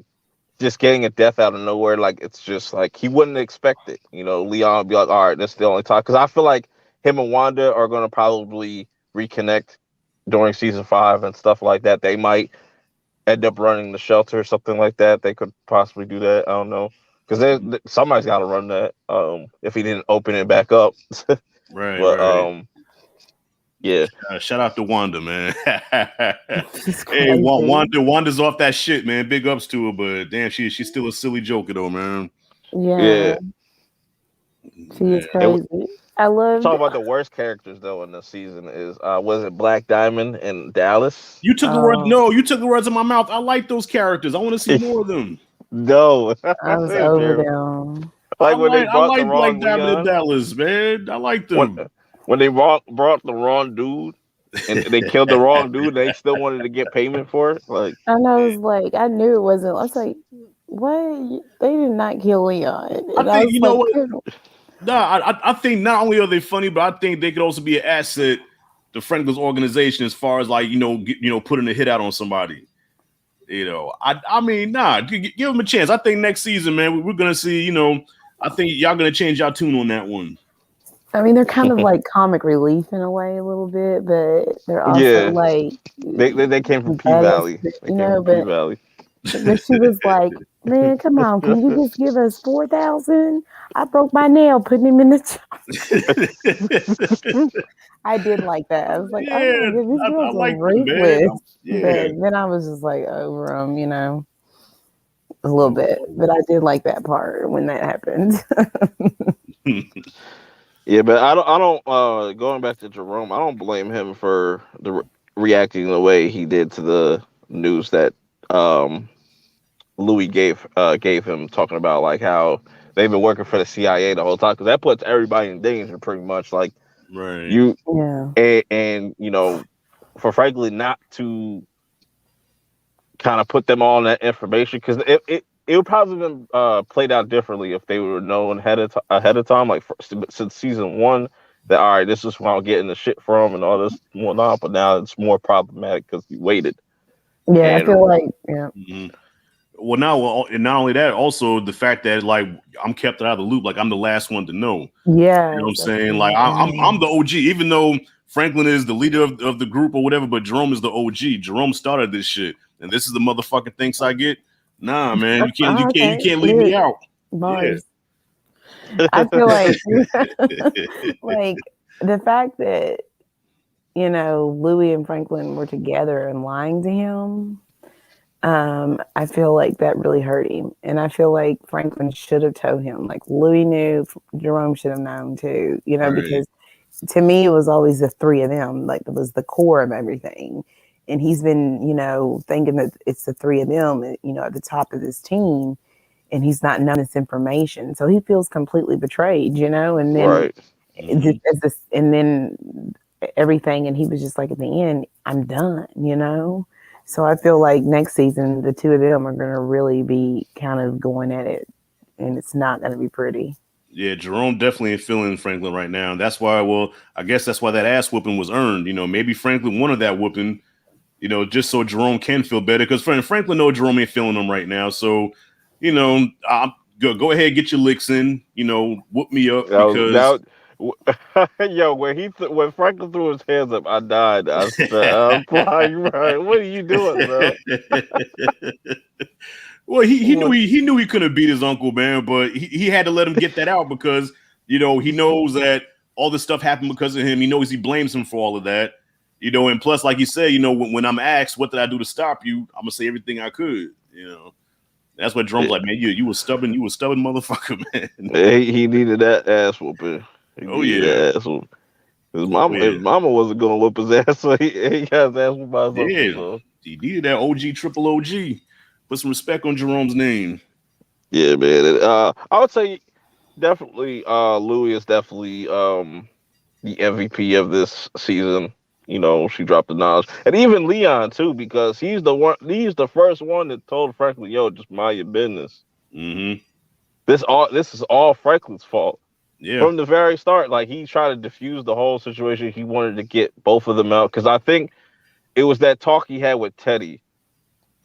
Speaker 1: just getting a death out of nowhere, like it's just like he wouldn't expect it. You know, Leon would be like, "All right, this is the only time," because I feel like him and Wanda are going to probably reconnect during season 5 and stuff like that. They might end up running the shelter or something like that. They could possibly do that. I don't know because somebody's got to run that. If he didn't open it back up,
Speaker 3: Right,
Speaker 1: but
Speaker 3: right.
Speaker 1: yeah,
Speaker 3: Shout out to Wanda, man.
Speaker 4: She's
Speaker 3: Hey,
Speaker 4: crazy.
Speaker 3: Wanda's off that shit, man. Big ups to her, but damn, she's still a silly joker though, man.
Speaker 4: Yeah, she is
Speaker 3: Man.
Speaker 4: crazy. I loved.
Speaker 1: talk about the worst characters though in the season is was it Black Diamond and Dallas?
Speaker 3: You took the words. No, you took the words in my mouth. I like those characters. I want to see more of them.
Speaker 1: No,
Speaker 4: I was over them.
Speaker 1: like when they
Speaker 3: I
Speaker 1: brought the
Speaker 3: like Black
Speaker 1: wrong
Speaker 3: Diamond and
Speaker 1: Leon,
Speaker 3: Dallas, man. I like
Speaker 1: when
Speaker 3: them.
Speaker 1: they brought the wrong dude and they killed the wrong dude, they still wanted to get payment for it. Like,
Speaker 4: And I was like, I knew it wasn't. I was like, what? They did not kill Leon. And
Speaker 3: I
Speaker 4: I
Speaker 3: think
Speaker 4: was
Speaker 3: you know
Speaker 4: like,
Speaker 3: what. No, I think not only are they funny, but I think they could also be an asset to Franklin's organization as far as like putting a hit out on somebody. You know, I mean, give them a chance. I think next season, man, we're gonna see. You know, I think y'all gonna change y'all tune on that one.
Speaker 4: I mean, they're kind of like comic relief in a way, a little bit, but they're also
Speaker 1: yeah,
Speaker 4: like
Speaker 1: they came from P
Speaker 4: badass,
Speaker 1: Valley. They
Speaker 4: you
Speaker 1: came
Speaker 4: know.
Speaker 1: from P Valley.
Speaker 4: But she was like, "Man, come on, can you just give us 4,000? I broke my nail putting him in the." I did like that. I was like, "Oh
Speaker 3: Yeah,
Speaker 4: my god, these
Speaker 3: I
Speaker 4: girls are
Speaker 3: like them, man.
Speaker 4: ruthless."
Speaker 3: Yeah,
Speaker 4: But then I was just like over them, you know, a little bit. But I did like that part when that happened.
Speaker 1: Yeah, but I don't. Going back to Jerome, I don't blame him for reacting the way he did to the news that um Louis gave him, talking about like how they've been working for the CIA the whole time, because that puts everybody in danger pretty much. Like
Speaker 3: right.
Speaker 1: you
Speaker 4: Yeah.
Speaker 1: and you know, for Franklin not to kind of put them all on that information, because it would probably have been played out differently if they were known ahead of time, like since season 1, that all right, this is where I'm getting the shit from and all this and whatnot. But now it's more problematic because you waited.
Speaker 4: Yeah, I
Speaker 1: And
Speaker 4: feel like, yeah.
Speaker 3: Mhm. Well, and not only that, also the fact that like I'm kept out of the loop, like I'm the last one to know.
Speaker 4: Yeah.
Speaker 3: You know what I'm saying? Like I'm the OG, even though Franklin is the leader of the group or whatever, but Jerome is the OG. Jerome started this shit, and this is the motherfucking thanks I get. Nah, man, you can't leave me out.
Speaker 4: Bars. Yeah. I feel like like the fact that, you know, Louis and Franklin were together and lying to him, I feel like that really hurt him. And I feel like Franklin should have told him. Like Louis knew, Jerome should have known too, you know,
Speaker 3: Right.
Speaker 4: because to me it was always the three of them, like it was the core of everything. And he's been, you know, thinking that it's the three of them, you know, at the top of this team, and he's not known this information. So he feels completely betrayed, you know, and then
Speaker 1: right.
Speaker 4: just as this, and then everything, and he was just like, at the end, I'm done, you know. So I feel like next season the two of them are going to really be kind of going at it, and it's not going to be pretty.
Speaker 3: Yeah, Jerome definitely ain't feeling Franklin right now. That's why, well, I guess that's why that ass whooping was earned. You know, maybe Franklin wanted that whooping, you know, just so Jerome can feel better. Because Franklin know Jerome ain't feeling him right now. So, you know, go ahead, get your licks in. You know, whoop me up because.
Speaker 1: Yo, when Franklin threw his hands up, I died. I was like, bro, what are you doing, bro?
Speaker 3: Well, he knew he couldn't beat his uncle, man, but he had to let him get that out because, you know, he knows that all this stuff happened because of him. He knows he blames him for all of that, you know. And plus, like you said, you know, when I'm asked what did I do to stop you, I'm gonna say everything I could, you know. That's what Jerome's like, man. You were stubborn motherfucker, man.
Speaker 1: He needed that ass whooping. He
Speaker 3: Oh
Speaker 1: needed
Speaker 3: yeah.
Speaker 1: that ass whooping. His
Speaker 3: Yeah.
Speaker 1: mama wasn't gonna whoop his ass, so he got his ass whooped by his uncle.
Speaker 3: Yeah.
Speaker 1: So.
Speaker 3: He needed that OG triple OG. Put some respect on Jerome's name.
Speaker 1: Yeah, man. I would say definitely Louis is definitely the MVP of this season. she dropped the knowledge, and even Leon too, because he's the first one that told Franklin, "Yo, just mind your business."
Speaker 3: Mm-hmm.
Speaker 1: This is all Franklin's fault
Speaker 3: Yeah.
Speaker 1: from the very start. Like he tried to diffuse the whole situation. He wanted to get both of them out because I think it was that talk he had with Teddy,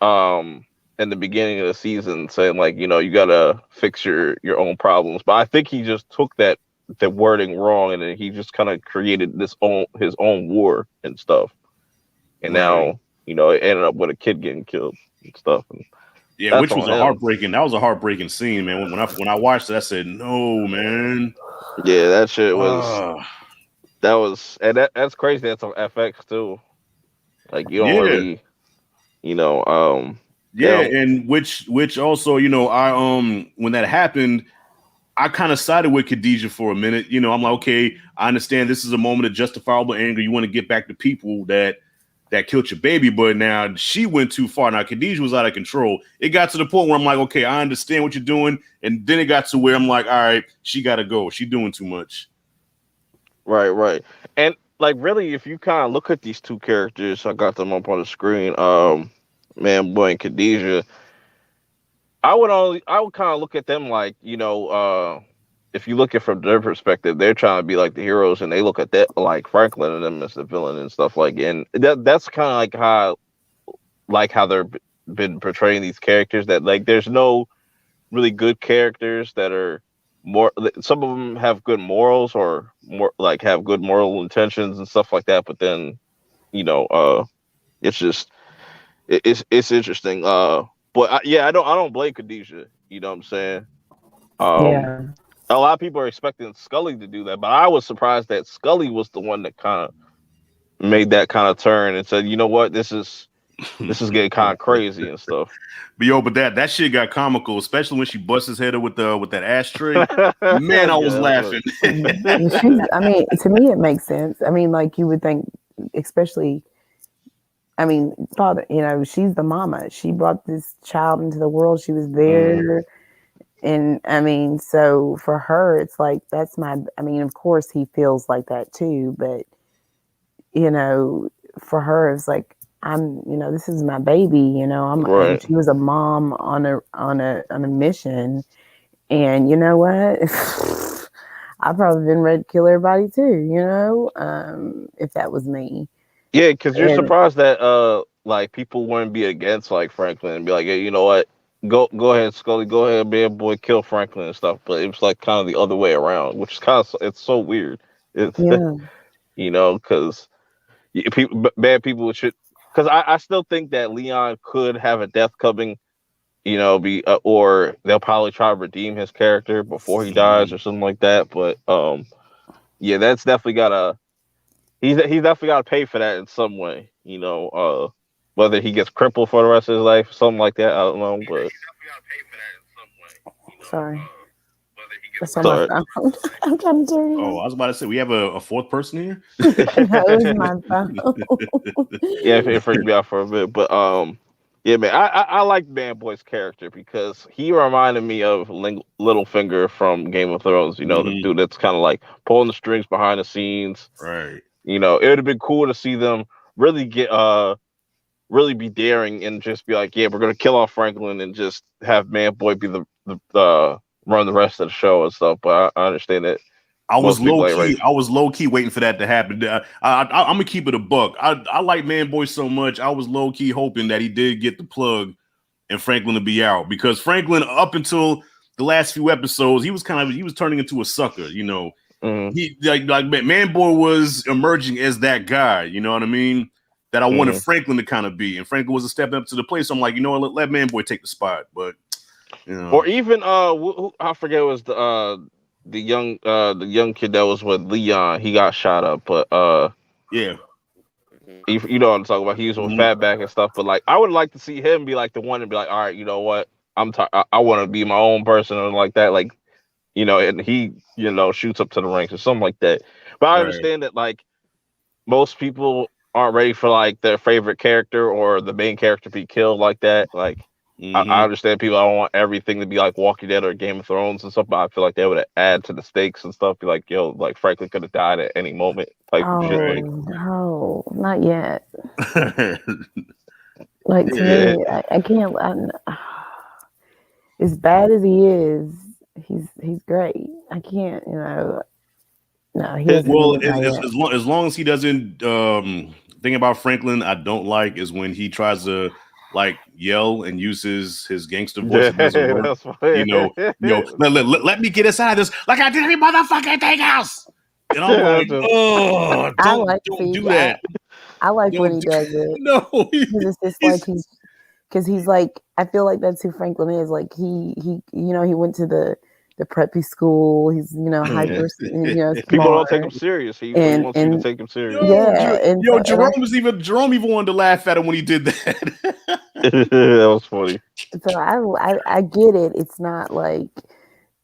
Speaker 1: in the beginning of the season, saying like, you gotta fix your own problems. But I think he just took the wording wrong, and then he just kind of created his own war and stuff. And
Speaker 3: Right.
Speaker 1: now, it ended up with a kid getting killed and stuff. And
Speaker 3: Yeah,
Speaker 1: that's
Speaker 3: which was
Speaker 1: on
Speaker 3: a
Speaker 1: him.
Speaker 3: heartbreaking. That was a heartbreaking scene, man. When I watched it, I said, "No, man."
Speaker 1: Yeah, that shit was
Speaker 3: Uh,
Speaker 1: and that's crazy. That's on FX too. Like you don't
Speaker 3: yeah,
Speaker 1: really, you know, they
Speaker 3: yeah,
Speaker 1: don't.
Speaker 3: and which also, I when that happened, I kind of sided with Khadijah for a minute. I'm like, okay, I understand this is a moment of justifiable anger. You want to get back to people that killed your baby, but now she went too far. Now Khadijah was out of control. It got to the point where I'm like, okay, I understand what you're doing, and then it got to where I'm like, all right, she got to go. She's doing too much.
Speaker 1: Right. And like really, if you kind of look at these two characters, I got them up on the screen. Man, boy, and Khadijah. I would kind of look at them like, if you look at from their perspective, they're trying to be like the heroes, and they look at that like Franklin and them as the villain and stuff like. And that's kind of like how they're been portraying these characters. That like there's no really good characters that are more. Some of them have good morals or more like have good moral intentions and stuff like that. But then, you know, it's just it's interesting. But I don't blame Khadijah. You know what I'm saying? Um,
Speaker 4: Yeah.
Speaker 1: a lot of people are expecting Scully to do that, but I was surprised that Scully was the one that kind of made that kind of turn and said, you know what, this is getting kind of crazy and stuff.
Speaker 3: But that shit got comical, especially when she busts his head up with that ashtray. Man, I
Speaker 1: Yeah,
Speaker 3: was
Speaker 1: that was
Speaker 3: laughing.
Speaker 4: I mean, to me, it makes sense. I mean, like you would think, especially, I mean, father, she's the mama. She brought this child into the world. She was
Speaker 3: Mhm.
Speaker 4: there. And I mean, so for her, it's like, I mean, of course he feels like that too, but, you know, for her, it's like, this is my baby, and
Speaker 1: right.
Speaker 4: she was a mom on a mission. And you know what? I've probably been ready to kill everybody too, if that was me.
Speaker 1: Yeah, because you're
Speaker 4: And
Speaker 1: surprised that like people wouldn't be against like Franklin and be like, hey, you know what? Go ahead, Scully. Go ahead, bad boy, kill Franklin and stuff. But it was like kind of the other way around, which is it's so weird. It's
Speaker 4: yeah,
Speaker 1: because people bad people should, because I still think that Leon could have a death coming. Be or they'll probably try to redeem his character before he dies
Speaker 3: Mhm.
Speaker 1: or something like that. But yeah, that's definitely gotta he's definitely got to pay for that in some way. Whether he gets crippled for the rest of his life, something like that. I don't know, but
Speaker 4: sorry. That's on my
Speaker 1: sorry.
Speaker 4: phone. I'm trying to turn it
Speaker 3: Oh,
Speaker 4: off.
Speaker 3: I was about to say we have a fourth person here.
Speaker 4: No, it was my phone.
Speaker 1: Yeah, it freaked me out for a bit, but yeah, man, I like Man Boy's character because he reminded me of Littlefinger from Game of Thrones. The
Speaker 3: Mhm.
Speaker 1: dude that's kind of like pulling the strings behind the scenes.
Speaker 3: Right.
Speaker 1: It would have been cool to see them really really be daring and just be like, yeah, we're gonna kill off Franklin and just have Man Boy be the run the rest of the show and stuff. But I understand that
Speaker 3: I was
Speaker 1: most
Speaker 3: low
Speaker 1: people ain't
Speaker 3: key.
Speaker 1: ready.
Speaker 3: I was low key waiting for that to happen. I'm gonna keep it a buck. I like Man Boy so much. I was low key hoping that he did get the plug and Franklin to be out, because Franklin, up until the last few episodes, he was turning into a sucker.
Speaker 1: Mm-hmm,
Speaker 3: He like Man Boy was emerging as that guy. You know what I mean? That I wanted
Speaker 1: mm-hmm.
Speaker 3: Franklin to kind of be, and Franklin was a step up to the plate. So I'm like, let Man Boy take the spot. But
Speaker 1: Or even I forget, it was the young kid that was with Leon. He got shot up, but
Speaker 3: yeah.
Speaker 1: you know what I'm talking about. He was with
Speaker 3: Mhm.
Speaker 1: Fatback and stuff. But like, I would like to see him be like the one and be like, all right, you know what? I want to be my own person and like that. Like, and he shoots up to the ranks or something like that. But I
Speaker 3: Right.
Speaker 1: understand that like most people aren't ready for like their favorite character or the main character be killed like that. Like, I
Speaker 3: Mm-hmm.
Speaker 1: understand people. I don't want everything to be like Walking Dead or Game of Thrones and stuff, but I feel like they would add to the stakes and stuff. Be like, yo, like Franklin could have died at any moment, type of shit.
Speaker 3: Right.
Speaker 1: Like,
Speaker 4: Oh no, not yet.
Speaker 3: Yeah.
Speaker 4: Like to
Speaker 1: yeah,
Speaker 4: me, I can't. As bad as he is, he's great. I can't, no, he
Speaker 1: his,
Speaker 4: doesn't need
Speaker 3: Well,
Speaker 4: to die yet.
Speaker 3: as long as he doesn't thing about Franklin, I don't like is when he tries to like yell and use his gangster voice.
Speaker 1: yeah,
Speaker 3: It doesn't work.
Speaker 1: that's funny.
Speaker 3: Let me get inside this like I did every motherfucking thing else. And I'm like,
Speaker 1: That's just,
Speaker 3: oh,
Speaker 4: I like
Speaker 3: don't
Speaker 4: see.
Speaker 3: do that.
Speaker 4: I like when
Speaker 3: Don't
Speaker 4: he does it
Speaker 3: no.
Speaker 4: because it's just like because he's like I feel like that's who Franklin is. Like he went to the preppy school. He's
Speaker 1: mm.
Speaker 4: hyper
Speaker 1: People don't take him
Speaker 4: smart
Speaker 1: serious. He
Speaker 4: and
Speaker 1: wants you to
Speaker 4: and
Speaker 1: take him serious.
Speaker 4: yeah and so and
Speaker 3: Jerome even wanted to laugh at him when he did that.
Speaker 1: That was funny.
Speaker 4: I get it. It's not like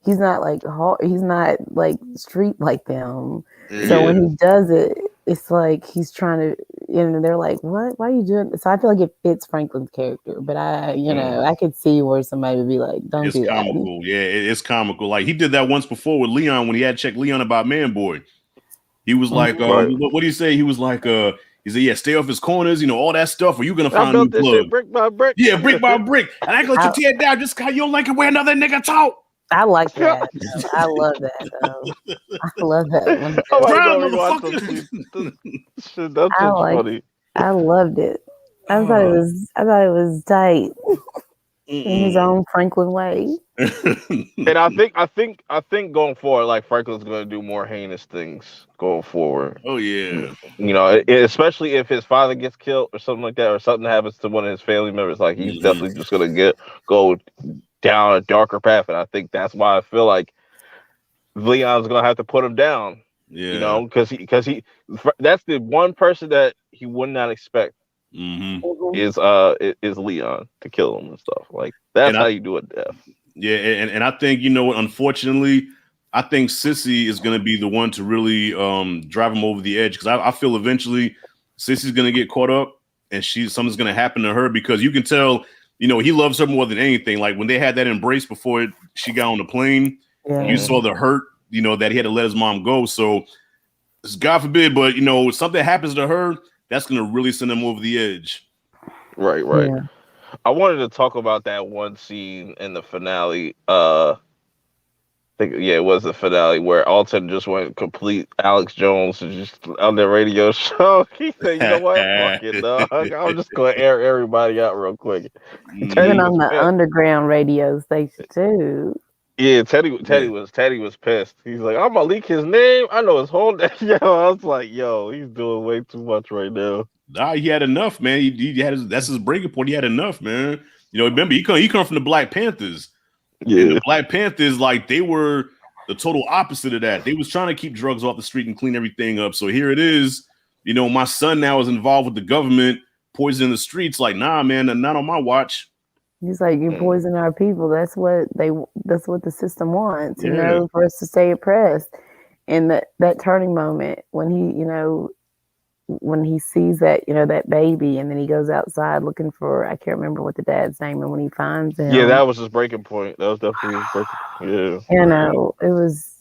Speaker 4: he's not like he's not like street like them. So
Speaker 1: Yeah,
Speaker 4: when he does it, it's like he's trying to, and they're like, "What? Why are you doing?" So I feel like it fits Franklin's character, but
Speaker 1: mm.
Speaker 4: I could see where somebody would be like, "Don't
Speaker 3: It's
Speaker 4: do that."
Speaker 3: comical. Yeah, it's comical. Like he did that once before with Leon when he had checked Leon about Man Boy. He was like,
Speaker 4: Mhm.
Speaker 1: Right.
Speaker 3: what do you say? He was like, he said, yeah, stay off his corners, all that stuff, or you're gonna
Speaker 1: I
Speaker 3: find a new
Speaker 1: built this shit
Speaker 3: plug.
Speaker 1: brick by brick.
Speaker 3: Yeah, brick by brick. And I can let you
Speaker 4: I
Speaker 3: tear it down just cause you don't like it where another nigga talk.
Speaker 4: I like that. Though. I love that though. I love that when he
Speaker 1: I'm
Speaker 4: does
Speaker 1: like,
Speaker 4: it.
Speaker 3: Drown,
Speaker 1: go rewatch those
Speaker 3: motherfucker.
Speaker 1: scenes. Shit, that's
Speaker 4: I
Speaker 1: just
Speaker 4: like.
Speaker 1: funny.
Speaker 4: I loved it.
Speaker 3: Oh,
Speaker 4: I thought it was tight in his
Speaker 3: mm-mm.
Speaker 4: own Franklin way.
Speaker 1: And I think going forward, like Franklin's going to do more heinous things going forward.
Speaker 3: Oh yeah.
Speaker 1: Especially if his father gets killed or something like that, or something happens to one of his family members. Like he's
Speaker 3: Mm-hmm.
Speaker 1: definitely just going to go down a darker path, and I think that's why I feel like Leon's going to have to put him down.
Speaker 3: Yeah.
Speaker 1: Because he that's the one person that he would not expect
Speaker 3: Mm-hmm.
Speaker 4: Mhm.
Speaker 1: is Leon to kill him and stuff. Like that's
Speaker 3: And
Speaker 1: how
Speaker 3: I
Speaker 1: you do a death.
Speaker 3: Yeah, and I think what, unfortunately, I think Sissy is going to be the one to really drive him over the edge because I feel eventually Sissy's going to get caught up and something's going to happen to her because you can tell he loves her more than anything. Like when they had that embrace before she got on the plane, you
Speaker 4: Yeah.
Speaker 3: saw the hurt that he had to let his mom go. So God forbid, but something happens to her that's going to really send him over the edge.
Speaker 1: Right, right.
Speaker 4: Yeah.
Speaker 1: I wanted to talk about that one scene in the finale. Yeah, it was the finale where Alton just went complete Alex Jones and just on the radio show. He said, "You know what? Fuck it, dog. I'm just gonna air everybody out real quick."
Speaker 4: He
Speaker 1: Teddy
Speaker 4: went
Speaker 3: Mhm.
Speaker 1: was
Speaker 4: on the
Speaker 1: pissed.
Speaker 4: underground radio station too.
Speaker 1: Yeah,
Speaker 3: Yeah.
Speaker 1: Teddy was pissed. He's like, "I'm gonna leak his name. I know his whole name." Yo, I was like, "Yo, he's doing way too much right now."
Speaker 3: Nah, he had enough, man. He had that's his breaking point. He had enough, man. Remember he come from the Black Panthers, and the
Speaker 1: Yeah,
Speaker 3: Black Panthers like they were the total opposite of that. They was trying to keep drugs off the street and clean everything up. So here it is. My son now is involved with the government poisoning the streets. Like, nah, man, not on my watch.
Speaker 4: He's like, "You
Speaker 1: mm.
Speaker 4: poison our people. That's what the system wants,
Speaker 3: Yeah,
Speaker 4: for us to stay oppressed." And that turning moment when when he sees that, that baby, and then he goes outside looking for, I can't remember what the dad's name, and when he finds
Speaker 1: Yeah,
Speaker 4: him,
Speaker 1: that was his breaking point. That was definitely his breaking. Yeah,
Speaker 3: right.
Speaker 4: it was,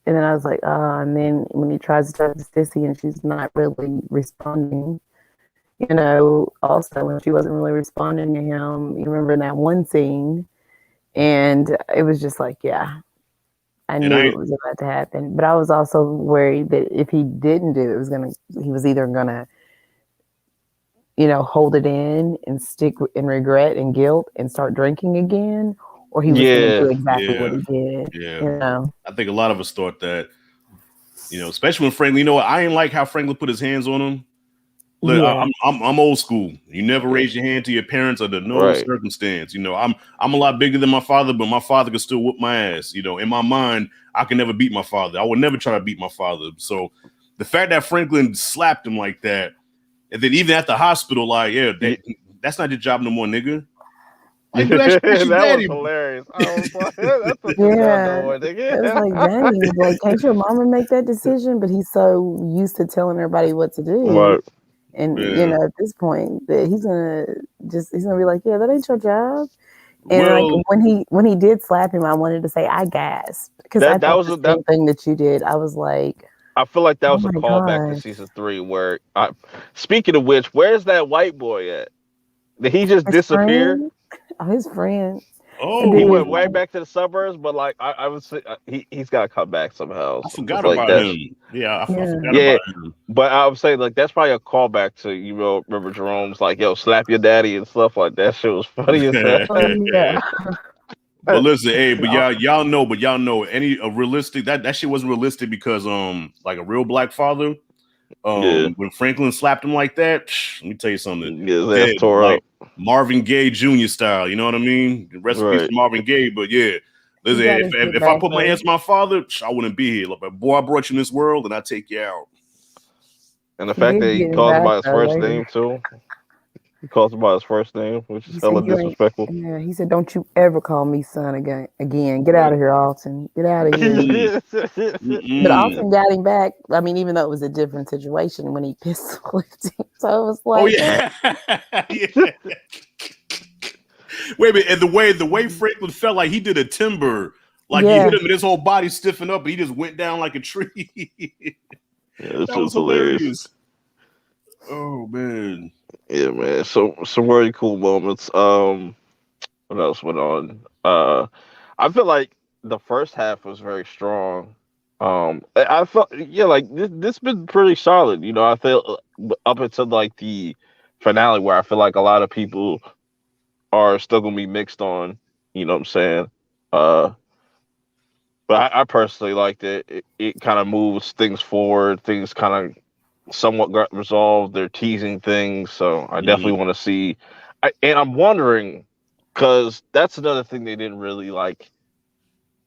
Speaker 4: and then I was like, oh, and then when he tries to talk to Sissy and she's not really responding, also when she wasn't really responding to him, you remember in that one scene, and it was just like, yeah, I
Speaker 3: And
Speaker 4: knew it was about to happen, but I was also worried that if he didn't do it, he was either gonna, hold it in and stick in regret and guilt and start drinking again, or he was gonna do
Speaker 1: yeah,
Speaker 4: exactly what
Speaker 3: yeah,
Speaker 4: he did,
Speaker 3: yeah.
Speaker 4: you know.
Speaker 3: I think a lot of us thought that. Especially when Franklin. I ain't like how Franklin put his hands on him. Look,
Speaker 4: Yeah,
Speaker 3: I'm old school. You never raise your hand to your parents under no
Speaker 1: right.
Speaker 3: circumstance. I'm a lot bigger than my father, but my father can still whoop my ass. In my mind, I can never beat my father. I would never try to beat my father. So the fact that Franklin slapped him like that, and then even at the hospital, like, yeah, that's not your job no more, nigga. Like, dude, that's your
Speaker 1: That was
Speaker 3: daddy.
Speaker 1: hilarious. I was like, "That's what your job
Speaker 4: yeah.
Speaker 1: no more,
Speaker 4: It was like,
Speaker 1: nigga."
Speaker 4: dang, like, can't your mama make that decision? But he's so used to telling everybody what to do,
Speaker 1: Right.
Speaker 4: and
Speaker 3: Yeah.
Speaker 4: at this point, that he's gonna be like, yeah, that ain't your job. And like
Speaker 3: Well,
Speaker 4: when he did slap him, I wanted to say I gasped because I
Speaker 1: that
Speaker 4: thought
Speaker 1: was
Speaker 4: the
Speaker 1: that.
Speaker 4: same thing that you did. I was like,
Speaker 1: I feel like that
Speaker 4: oh
Speaker 1: was a
Speaker 4: my
Speaker 1: callback to
Speaker 4: gosh,
Speaker 1: season 3. Where speaking of which, where's that white boy at? Did he just
Speaker 4: his
Speaker 1: disappear?
Speaker 4: friend, oh, his friend, and
Speaker 1: He
Speaker 4: then
Speaker 3: oh,
Speaker 1: went way back to the suburbs, but like I would say, he's got to come back somehow.
Speaker 3: I
Speaker 1: Cause
Speaker 3: forgot
Speaker 1: like
Speaker 3: about him.
Speaker 1: that's
Speaker 3: Yeah, I
Speaker 4: yeah,
Speaker 3: forgot
Speaker 1: yeah.
Speaker 3: about him.
Speaker 1: But I would say like that's probably a callback to remember Jerome's like yo slap your daddy and stuff like that. Shit was funny as hell.
Speaker 4: oh yeah,
Speaker 3: But listen, hey,
Speaker 4: and
Speaker 3: but y'all know any realistic that shit wasn't realistic because like a real black father,
Speaker 1: Yeah,
Speaker 3: when Franklin slapped him like that, let me tell you something.
Speaker 1: get his ass
Speaker 3: Dead,
Speaker 1: tore
Speaker 3: like
Speaker 1: up.
Speaker 3: Marvin Gaye Jr. style, you know what I mean? Rest in peace
Speaker 1: Right.
Speaker 3: to Marvin Gaye, but yeah.
Speaker 4: he
Speaker 3: Listen,
Speaker 4: got his shit
Speaker 3: if I
Speaker 4: back
Speaker 3: put my
Speaker 4: though.
Speaker 3: hands on my father, I wouldn't be here. Like, boy, I brought you in this world and I take you out.
Speaker 1: And the
Speaker 4: He
Speaker 1: fact
Speaker 4: did
Speaker 1: that he
Speaker 4: get it
Speaker 1: calls him
Speaker 4: back
Speaker 1: by his
Speaker 4: though
Speaker 1: first
Speaker 4: later.
Speaker 1: name too. He calls him by his first name, which is
Speaker 4: He said,
Speaker 1: hella
Speaker 4: "You ain't."
Speaker 1: disrespectful.
Speaker 4: Yeah, he said, "Don't you ever call me son again. Again, get out
Speaker 3: Right.
Speaker 4: of here, Alton. Get out of here."
Speaker 3: Mm-mm.
Speaker 4: But
Speaker 3: Mm-mm.
Speaker 4: Alton got him back. I mean, even though it was a different situation when he pistol whipped him, so it was
Speaker 3: Oh
Speaker 4: like,
Speaker 3: yeah. Yeah. Wait a minute, and the way Franklin felt like he did a timber, like you hit
Speaker 4: yeah,
Speaker 3: him and his whole body stiffened up, and he just went down like a tree.
Speaker 1: It's
Speaker 3: That was
Speaker 1: just hilarious.
Speaker 3: hilarious. Oh man.
Speaker 1: Yeah, man. So some very cool moments. What else went on? I feel like the first half was very strong. I felt yeah, like this been pretty solid. I feel up until like the finale where I feel like a lot of people are still gonna be mixed on. You know what I'm saying? Uh, but I personally liked it. It kind of moves things forward. Things kind of somewhat got resolved. They're teasing things, so I
Speaker 3: Mhm.
Speaker 1: definitely want to see. And I'm wondering because that's another thing they didn't really like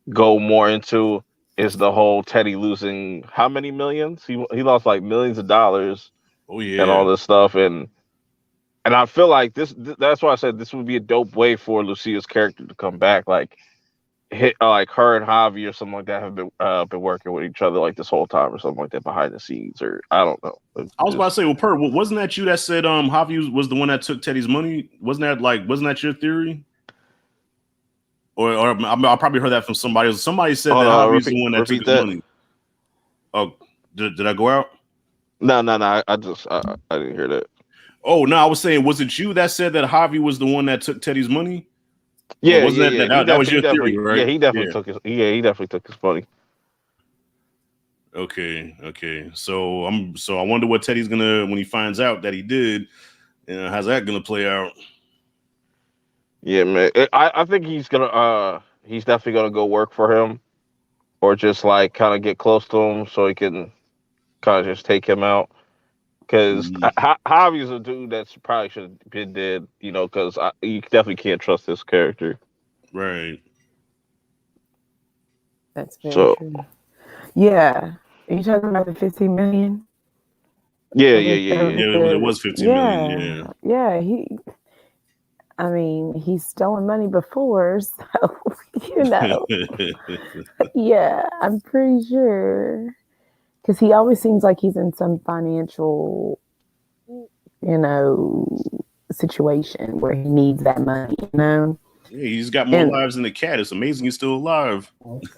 Speaker 1: go more into is the whole Teddy losing how many millions? He lost like millions of dollars
Speaker 3: Oh
Speaker 1: and
Speaker 3: yeah.
Speaker 1: all this stuff, and I feel like that's why I said this would be a dope way for Lucia's character to come back, like hit like her and Javi or something like that have been working with each other like this whole time or something like that behind the scenes or I don't know.
Speaker 3: I was about to
Speaker 1: Just
Speaker 3: say, well, Per, wasn't that you that said Javi was the one that took Teddy's money? Wasn't that your theory? Or I probably heard that from somebody else. Somebody said
Speaker 1: hold
Speaker 3: that
Speaker 1: on,
Speaker 3: Javi's
Speaker 1: repeat
Speaker 3: the one that took
Speaker 1: repeat
Speaker 3: his
Speaker 1: that.
Speaker 3: money. Oh, did I go out?
Speaker 1: No, no, no. I didn't hear that.
Speaker 3: Oh no, I was saying, was it you that said that Javi was the one that took Teddy's money? Or
Speaker 1: Yeah,
Speaker 3: wasn't
Speaker 1: yeah, yeah.
Speaker 3: that was your theory, right?
Speaker 1: He definitely
Speaker 3: Yeah.
Speaker 1: took his. Yeah, he definitely took his money.
Speaker 3: Okay. So I wonder what Teddy's gonna when he finds out that he did. How's that gonna play out?
Speaker 1: Yeah, man. I think he's definitely gonna go work for him or just like kind of get close to him so he can kind of just take him out. Because
Speaker 3: Mhm.
Speaker 1: Javi's a dude that's probably should have been dead, because you definitely can't trust this character.
Speaker 3: Right.
Speaker 4: that's very
Speaker 1: So
Speaker 4: true. Yeah, are you talking about the 15 million?
Speaker 1: yeah,
Speaker 4: I
Speaker 1: yeah,
Speaker 4: think that
Speaker 1: yeah,
Speaker 3: Yeah,
Speaker 4: was
Speaker 3: it
Speaker 4: the
Speaker 3: was 15 million.
Speaker 4: yeah,
Speaker 3: Yeah.
Speaker 4: yeah. I mean, he's stolen money before, so you know. Yeah, I'm pretty sure because he always seems like he's in some financial, you know, situation where he needs that money, you know.
Speaker 3: Yeah, he's got more
Speaker 4: And
Speaker 3: lives than a cat. It's amazing he's still alive.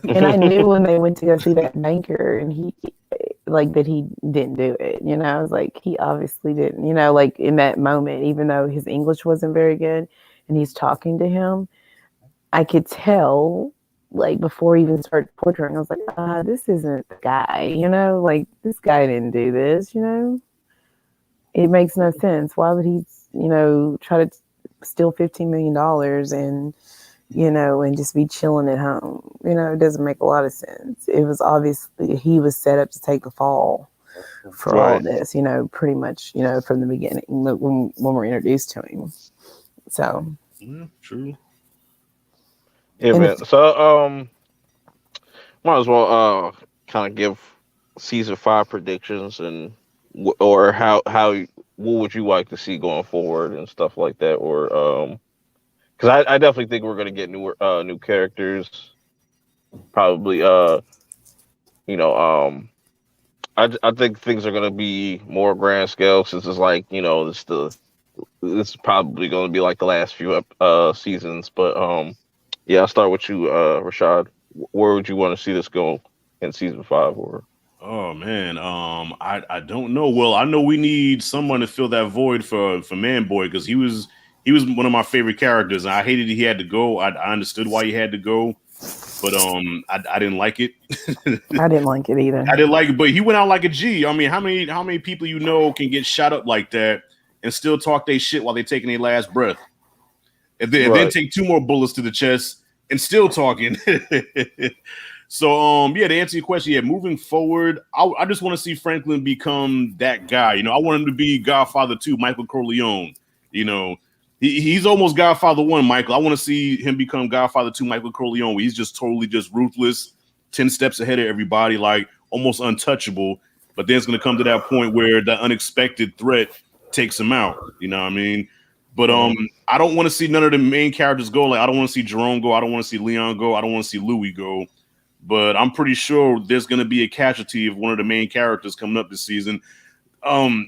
Speaker 4: and I knew when they went to go see that banker, and he like that he didn't do it. You know, I was like, he obviously didn't. You know, like in that moment, even though his English wasn't very good, and he's talking to him, I could tell. Like before he even started torturing, I was like, this isn't the guy, you know, like this guy didn't do this, you know. It makes no sense. Why would he, try to steal $15 million and and just be chilling at home? You know, it doesn't make a lot of sense. It was obviously he was set up to take the fall for all
Speaker 1: right.
Speaker 4: this, pretty much, from the beginning when we're introduced to him. So,
Speaker 3: Yeah, true.
Speaker 1: Yeah,
Speaker 4: and
Speaker 1: man.
Speaker 4: if
Speaker 1: So might as well kind of give season 5 predictions and or how what would you like to see going forward and stuff like that or because I definitely think we're gonna get new characters probably you know I think things are gonna be more grand scale since it's like it's the this is probably going to be like the last few seasons. But yeah, I'll start with you, Rashad. Where would you want to see this go in season 5? Or
Speaker 3: Oh man, I don't know. Well, I know we need someone to fill that void for Man Boy because he was one of my favorite characters. And I hated he had to go. I understood why he had to go, but I didn't like it.
Speaker 4: I didn't like it either.
Speaker 3: I didn't like it, but he went out like a G. I mean, how many people can get shot up like that and still talk their shit while they're taking their last breath, and then
Speaker 1: right,
Speaker 3: take 2 more bullets to the chest and still talking. So, yeah, to answer your question, yeah, moving forward, I just want to see Franklin become that guy. I want him to be Godfather 2, Michael Corleone. You know, he's almost Godfather 1, Michael. I want to see him become Godfather 2, Michael Corleone, where he's just totally just ruthless, 10 steps ahead of everybody, like almost untouchable. But then it's going to come to that point where the unexpected threat takes him out. You know what I mean? But I don't want to see none of the main characters go. Like, I don't want to see Jerome go. I don't want to see Leon go. I don't want to see Louis go. But I'm pretty sure there's going to be a casualty of one of the main characters coming up this season. I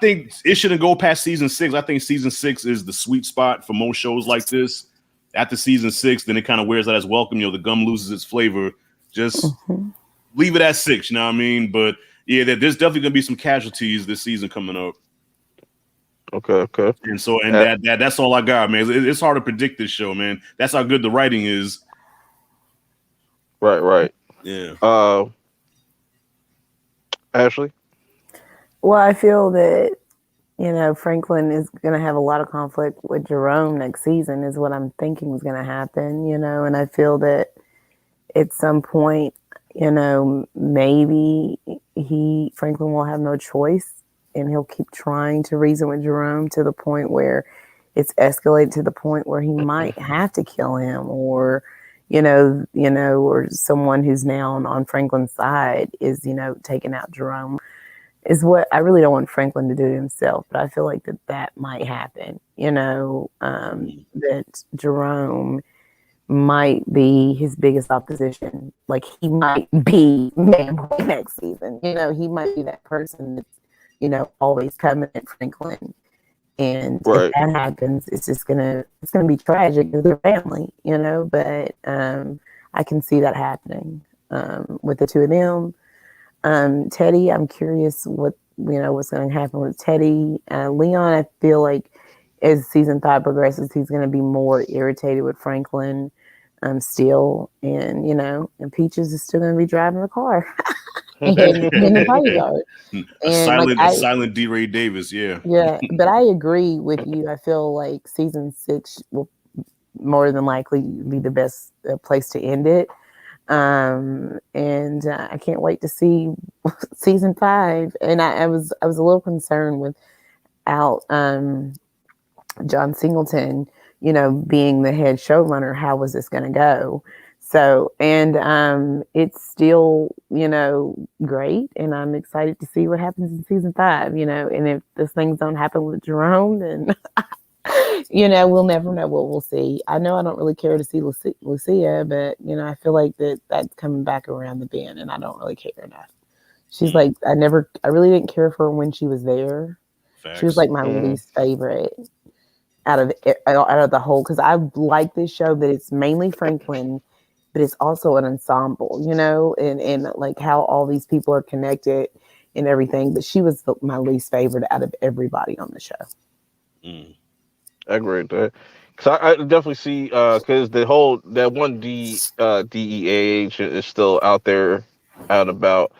Speaker 3: think it shouldn't go past season 6. I think season 6 is the sweet spot for most shows like this. After season 6, then it kind of wears out as welcome. The gum loses its flavor. Just leave it at 6. You know what I mean? But yeah, there's definitely going to be some casualties this season coming up.
Speaker 1: okay.
Speaker 3: And so, that's all I got, man. It's hard to predict this show, man. That's how good the writing is.
Speaker 1: Right.
Speaker 3: Yeah.
Speaker 1: Ashley.
Speaker 4: Well, I feel that, Franklin is going to have a lot of conflict with Jerome next season is what I'm thinking is going to happen, and I feel that at some point, maybe Franklin will have no choice and he'll keep trying to reason with Jerome to the point where it's escalated to the point where he might have to kill him or or someone who's now on Franklin's side is, taking out Jerome is what I really don't want Franklin to do to himself, but I feel like that might happen, that Jerome might be his biggest opposition. Like he might be Man Boy next season, he might be that person that's, always coming at Franklin. And if that happens, it's gonna be tragic to their family, But I can see that happening with the two of them. Teddy, I'm curious what's going to happen with Teddy. Leon, I feel like as season 5 progresses, he's going to be more irritated with Franklin still, and and Peaches is still going to be driving the car. And in the bodyguard.
Speaker 3: A silent D. Ray Davis, yeah.
Speaker 4: Yeah, but I agree with you. I feel like season 6 will more than likely be the best place to end it. And I can't wait to see season 5. And I was a little concerned without John Singleton, being the head showrunner. How was this going to go? So, and it's still, great. And I'm excited to see what happens in season 5, and if those things don't happen with Jerome, then, we'll never know what we'll see. I know I don't really care to see Lucia, but, I feel like that's coming back around the bend and I don't really care enough. She's like, I really didn't care for her when she was there. Facts. She was like my least favorite out of the whole, because I like this show that it's mainly Franklin, but it's also an ensemble, and like how all these people are connected and everything. But she was my least favorite out of everybody on the show.
Speaker 1: I agree with that. Because I definitely see, because that one DEA agent is still out there, out about.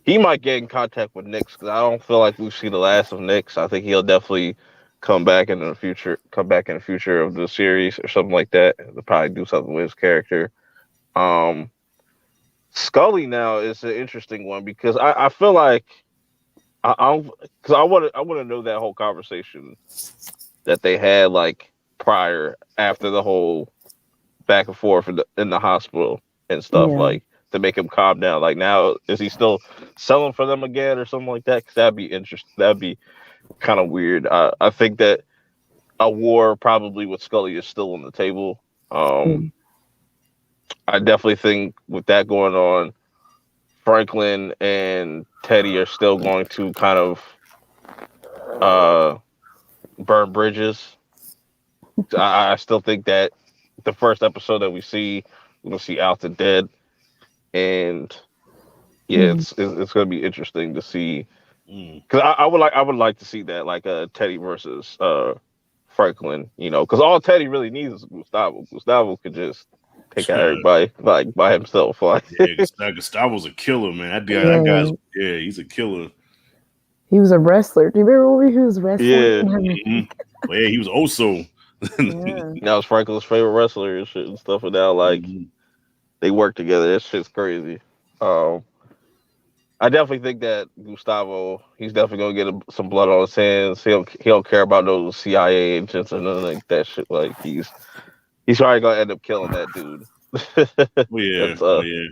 Speaker 1: He might get in contact with Nix, because I don't feel like we've seen the last of Nix. I think he'll definitely come back in the future of the series or something like that. They'll probably do something with his character. Scully now is an interesting one because I feel like because I want to know that whole conversation that they had like prior after the whole back and forth in the hospital and stuff, like to make him calm down. Like now, is he still selling for them again or something like that? Because that'd be interesting. That'd be kind of weird. I think that a war probably with Scully is still on the table. I definitely think with that going on, Franklin and Teddy are still going to kind of burn bridges. I still think that the first episode that we see, we're gonna see Alton dead, and yeah, it's gonna be interesting to see
Speaker 3: Mm.
Speaker 1: because I would like to see that like Teddy versus Franklin, because all Teddy really needs is Gustavo. Gustavo could just take out everybody like by himself, like
Speaker 3: Yeah, Gustavo's a killer, man. That guy's
Speaker 4: Yeah.
Speaker 3: yeah, he's a killer.
Speaker 4: He was a wrestler. Do you remember when he was wrestling
Speaker 1: yeah.
Speaker 4: and everything?
Speaker 3: But yeah, he was also.
Speaker 4: Yeah.
Speaker 1: Now it's Franklin's favorite wrestler and shit and stuff, and now like
Speaker 3: Mhm.
Speaker 1: they work together. That shit's crazy. Um, I definitely think that Gustavo, he's definitely gonna get some blood on his hands. He don't care about those CIA agents or nothing like that shit. Like he's probably gonna end up killing that dude.
Speaker 3: Oh yeah,
Speaker 1: That's
Speaker 3: oh yeah.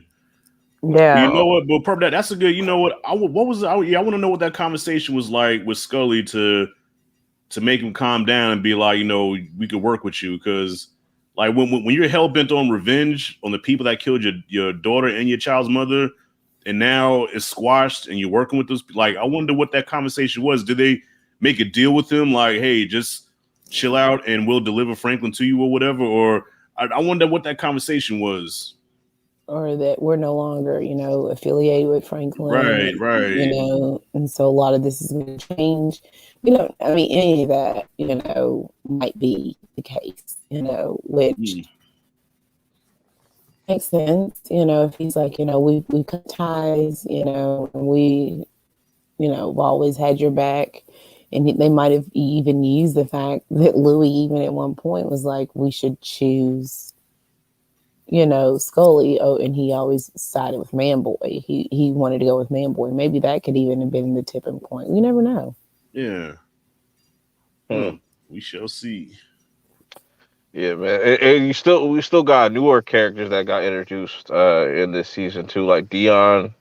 Speaker 3: You
Speaker 4: Yeah.
Speaker 3: know what? But probably that's a good. You know what? What was? Yeah, I want to know what that conversation was like with Scully to make him calm down and be like, we could work with you because, like, when you're hell bent on revenge on the people that killed your daughter and your child's mother, and now it's squashed and you're working with those. Like, I wonder what that conversation was. Did they make a deal with him? Like, hey, just chill out and we'll deliver Franklin to you or whatever. Or I wonder what that conversation was.
Speaker 4: Or that we're no longer, affiliated with Franklin,
Speaker 3: Right, right.
Speaker 4: and so a lot of this is going to change. We don't, I mean, any of that, might be the case, which
Speaker 3: Mm,
Speaker 4: makes sense, if he's like, we cut ties, and we've always had your back. And they might have even used the fact that Louis, even at one point, was like, we should choose Scully. Oh, and he always sided with Manboy. He wanted to go with Manboy. Maybe that could even have been the tipping point. You never know.
Speaker 3: yeah.
Speaker 1: Hmm.
Speaker 3: We shall see.
Speaker 1: Yeah, man. And we still got newer characters that got introduced in this season too, like Dion.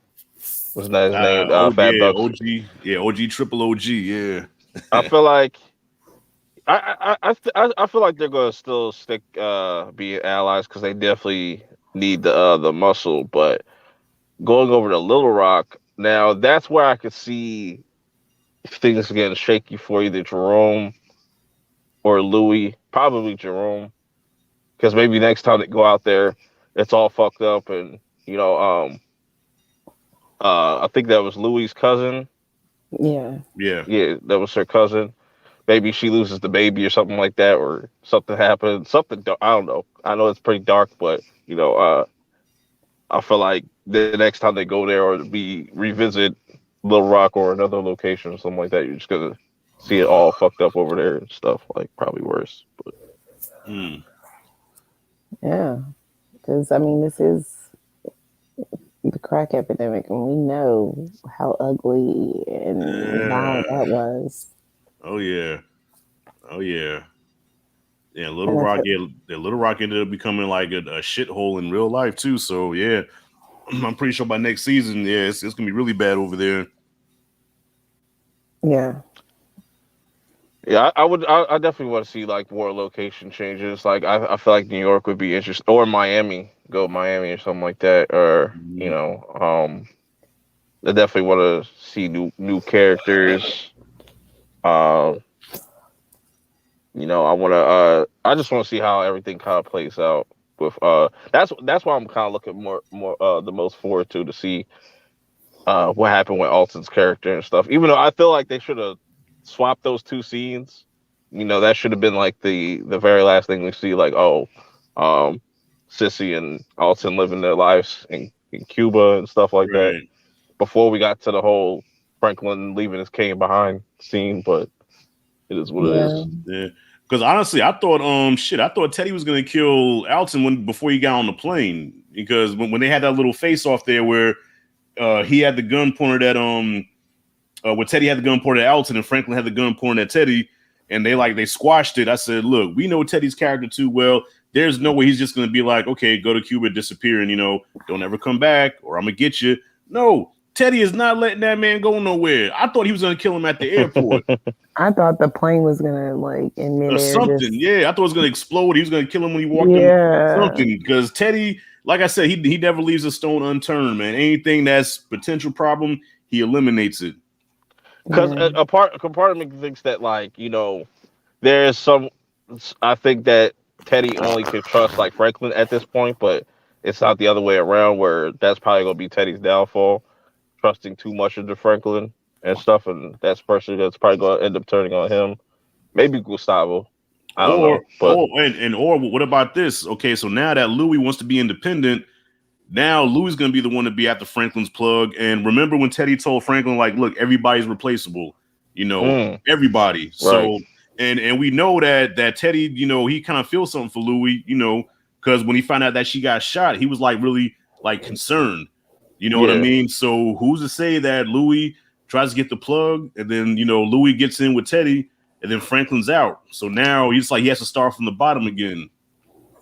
Speaker 1: Wasn't that his name?
Speaker 3: Oh
Speaker 1: Fat
Speaker 3: yeah,
Speaker 1: Bucks.
Speaker 3: OG. Yeah, OG, triple OG. Yeah.
Speaker 1: I feel like I feel like they're gonna still stick being allies because they definitely need the muscle. But going over to Little Rock now, that's where I could see things getting shaky for either Jerome or Louis. Probably Jerome, because maybe next time they go out there, it's all fucked up, and I think that was Louis's cousin.
Speaker 4: Yeah.
Speaker 3: Yeah.
Speaker 1: Yeah, that was her cousin. Maybe she loses the baby or something like that, or something happens. Something I don't know. I know it's pretty dark, but I feel like the next time they go there or be revisit Little Rock or another location or something like that, you're just gonna see it all fucked up over there and stuff. Like probably worse. But
Speaker 3: Mm.
Speaker 4: Yeah. Because, I mean, this is the crack epidemic, and we know how ugly and violent that was.
Speaker 3: Oh yeah. Oh yeah. Yeah,
Speaker 4: And I feel,
Speaker 3: Little Rock ended up becoming like a shithole in real life too. So yeah, I'm pretty sure by next season, yeah, it's gonna be really bad over there.
Speaker 4: yeah.
Speaker 1: yeah, I definitely want to see like more location changes. Like I feel like New York would be interesting, or Miami, go Miami or something like that, or
Speaker 3: Mhm.
Speaker 1: I definitely want to see new characters. Um, I just want to see how everything kind of plays out. With that's why I'm kind of looking more the most forward to see what happened with Alton's character and stuff. Even though I feel like they should have swapped those two scenes. That should have been like the very last thing we see. Like, oh, um, Sissy and Alton living their lives in Cuba and stuff like that.
Speaker 3: Right.
Speaker 1: Before we got to the whole Franklin leaving his cane behind scene, but it is what it
Speaker 4: Yeah.
Speaker 1: is.
Speaker 3: Yeah. Because honestly, I thought Teddy was gonna kill Alton before he got on the plane. Because when they had that little face off there where he had the gun pointed at where Teddy had the gun pointed at Alton and Franklin had the gun pointed at Teddy, and they squashed it. I said, look, we know Teddy's character too well. There's no way he's just gonna be like, okay, go to Cuba, disappear, and don't ever come back, or I'm gonna get you. No, Teddy is not letting that man go nowhere. I thought he was gonna kill him at the airport
Speaker 4: I thought the plane was gonna in
Speaker 3: or
Speaker 4: midair
Speaker 3: something.
Speaker 4: just
Speaker 3: Yeah, I thought it was gonna explode. He was gonna kill him when he walked in.
Speaker 4: yeah.
Speaker 3: Something, because Teddy, like I said, he never leaves a stone unturned, man. Anything that's potential problem, he eliminates it.
Speaker 1: Because
Speaker 4: Yeah.
Speaker 1: a part of me thinks that like there's some. I think that Teddy only could trust like Franklin at this point, but it's not the other way around. Where that's probably gonna be Teddy's downfall, trusting too much into Franklin and stuff, and that's personally that's probably gonna end up turning on him. Maybe Gustavo. I don't
Speaker 3: Or
Speaker 1: know, but
Speaker 3: or what about this? Okay, so now that Louis wants to be independent, now Louis is going to be the one to be after Franklin's plug. And remember when Teddy told Franklin, like, look, everybody's replaceable,
Speaker 1: mm,
Speaker 3: everybody.
Speaker 1: right,
Speaker 3: So and we know that Teddy, he kind of feels something for Louis, because when he found out that she got shot, he was like really like concerned. You know what I
Speaker 1: yeah,
Speaker 3: mean? So who's to say that Louis tries to get the plug, and then Louis gets in with Teddy, and then Franklin's out. So now he's like he has to start from the bottom again.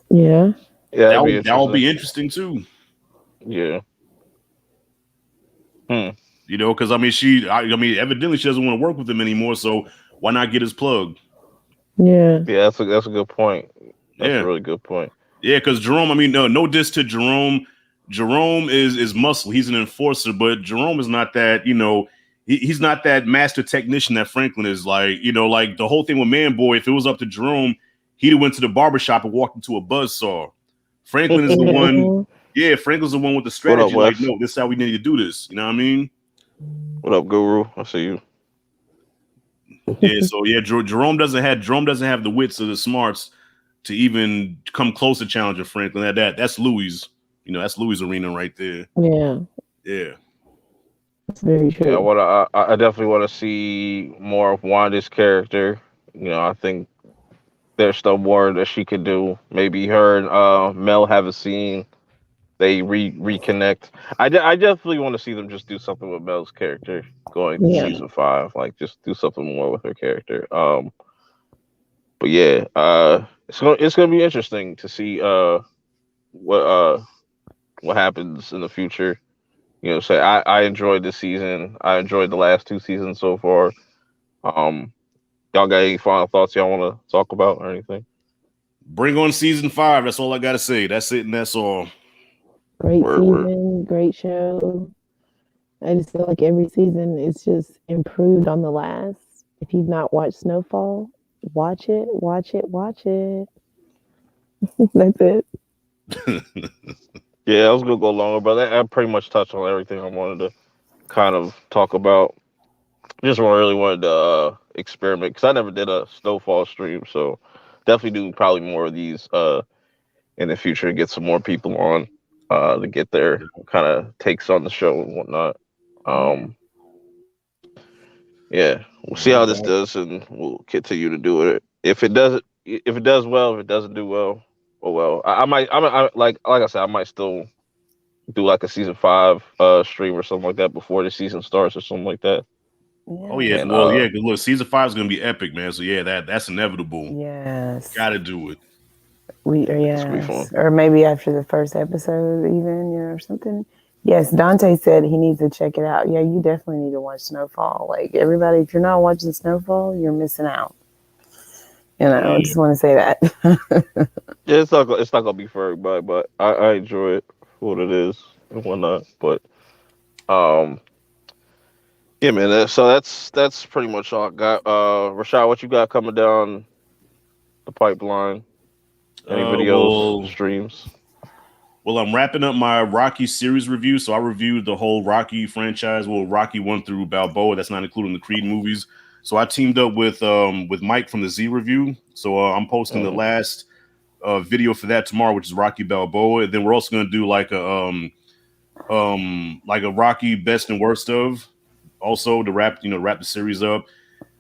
Speaker 4: Yeah.
Speaker 1: yeah, that'd be
Speaker 3: That will
Speaker 1: interesting.
Speaker 3: be interesting too.
Speaker 1: Yeah. Hmm.
Speaker 3: Because I mean, evidently she doesn't want to work with him anymore. So why not get his plug?
Speaker 4: Yeah.
Speaker 1: Yeah, that's a good point. That's a
Speaker 3: Yeah,
Speaker 1: really good point.
Speaker 3: yeah. Because Jerome, I mean, no diss to Jerome. Jerome is muscle. He's an enforcer, but Jerome is not that. He's not that master technician that Franklin is. Like like the whole thing with Man Boy. If it was up to Jerome, he'd have went to the barbershop and walked into a buzzsaw. Franklin is the one.
Speaker 4: Mhm.
Speaker 3: Yeah, Franklin's the one with the
Speaker 1: What up,
Speaker 3: strategy. Like,
Speaker 1: Wes?
Speaker 3: no, this is how we need to do this. You know what I mean?
Speaker 1: What up, Guru? I see you.
Speaker 3: Yeah, so yeah, Jerome doesn't have the wits or the smarts to even come close to challenging Franklin. That's Louis. That's Louis' arena right there.
Speaker 4: Yeah.
Speaker 3: Yeah.
Speaker 4: That's very
Speaker 1: Yeah,
Speaker 4: true.
Speaker 1: I definitely want to see more of Wanda's character. I think there's still more that she could do. Maybe her and Mel have a scene. They reconnect. I definitely want to see them just do something with Mel's character going to
Speaker 4: Yeah.
Speaker 1: season 5. Like just do something more with her character. But yeah, it's gonna be interesting to see what uh what happens in the future. Say I enjoyed this season. I enjoyed the last 2 seasons so far. Um, y'all got any final thoughts y'all want to talk about or anything?
Speaker 3: Bring on season 5. That's all I gotta say. That's it, and that's all.
Speaker 4: Great
Speaker 1: Word.
Speaker 4: season, great show. I just feel like every season is just improved on the last. If you've not watched Snowfall, watch it, watch it, watch it. That's it.
Speaker 1: Yeah, I was gonna go longer, but I pretty much touched on everything I wanted to kind of talk about. Just really wanted to experiment because I never did a Snowfall stream, so definitely do probably more of these in the future and get some more people on to get their kind of takes on the show and whatnot.
Speaker 4: Yeah.
Speaker 1: Um, yeah, we'll see how this does, and we'll continue to do it. If it does well, if it doesn't do well, oh well. I might, like I said, I might still do like a season 5 stream or something like that before the season starts or something like that.
Speaker 3: Oh yeah,
Speaker 1: And
Speaker 3: well yeah, because look, season 5 is gonna be epic, man. So yeah, that's inevitable.
Speaker 4: Yes.
Speaker 3: Gotta do it.
Speaker 1: it's gonna be fun.
Speaker 4: Yes. Or maybe after the first episode, even, or something. Yes, Dante said he needs to check it out. Yeah, you definitely need to watch Snowfall. Like, everybody, if you're not watching Snowfall, you're missing out. I just want to say that.
Speaker 1: Yeah, it's not gonna be for everybody, but I enjoy it for what it is and whatnot. But um, yeah, man. So that's pretty much all I got. Rashad, what you got coming down the pipeline? Any videos,
Speaker 3: Well,
Speaker 1: streams?
Speaker 3: I'm wrapping up my Rocky series review. So I reviewed the whole Rocky franchise. Well, Rocky 1 through Balboa. That's not including the Creed movies. So I teamed up with Mike from the Z Review. So I'm posting the last video for that tomorrow, which is Rocky Balboa. And then we're also going to do like a Rocky best and worst of, also to wrap the series up.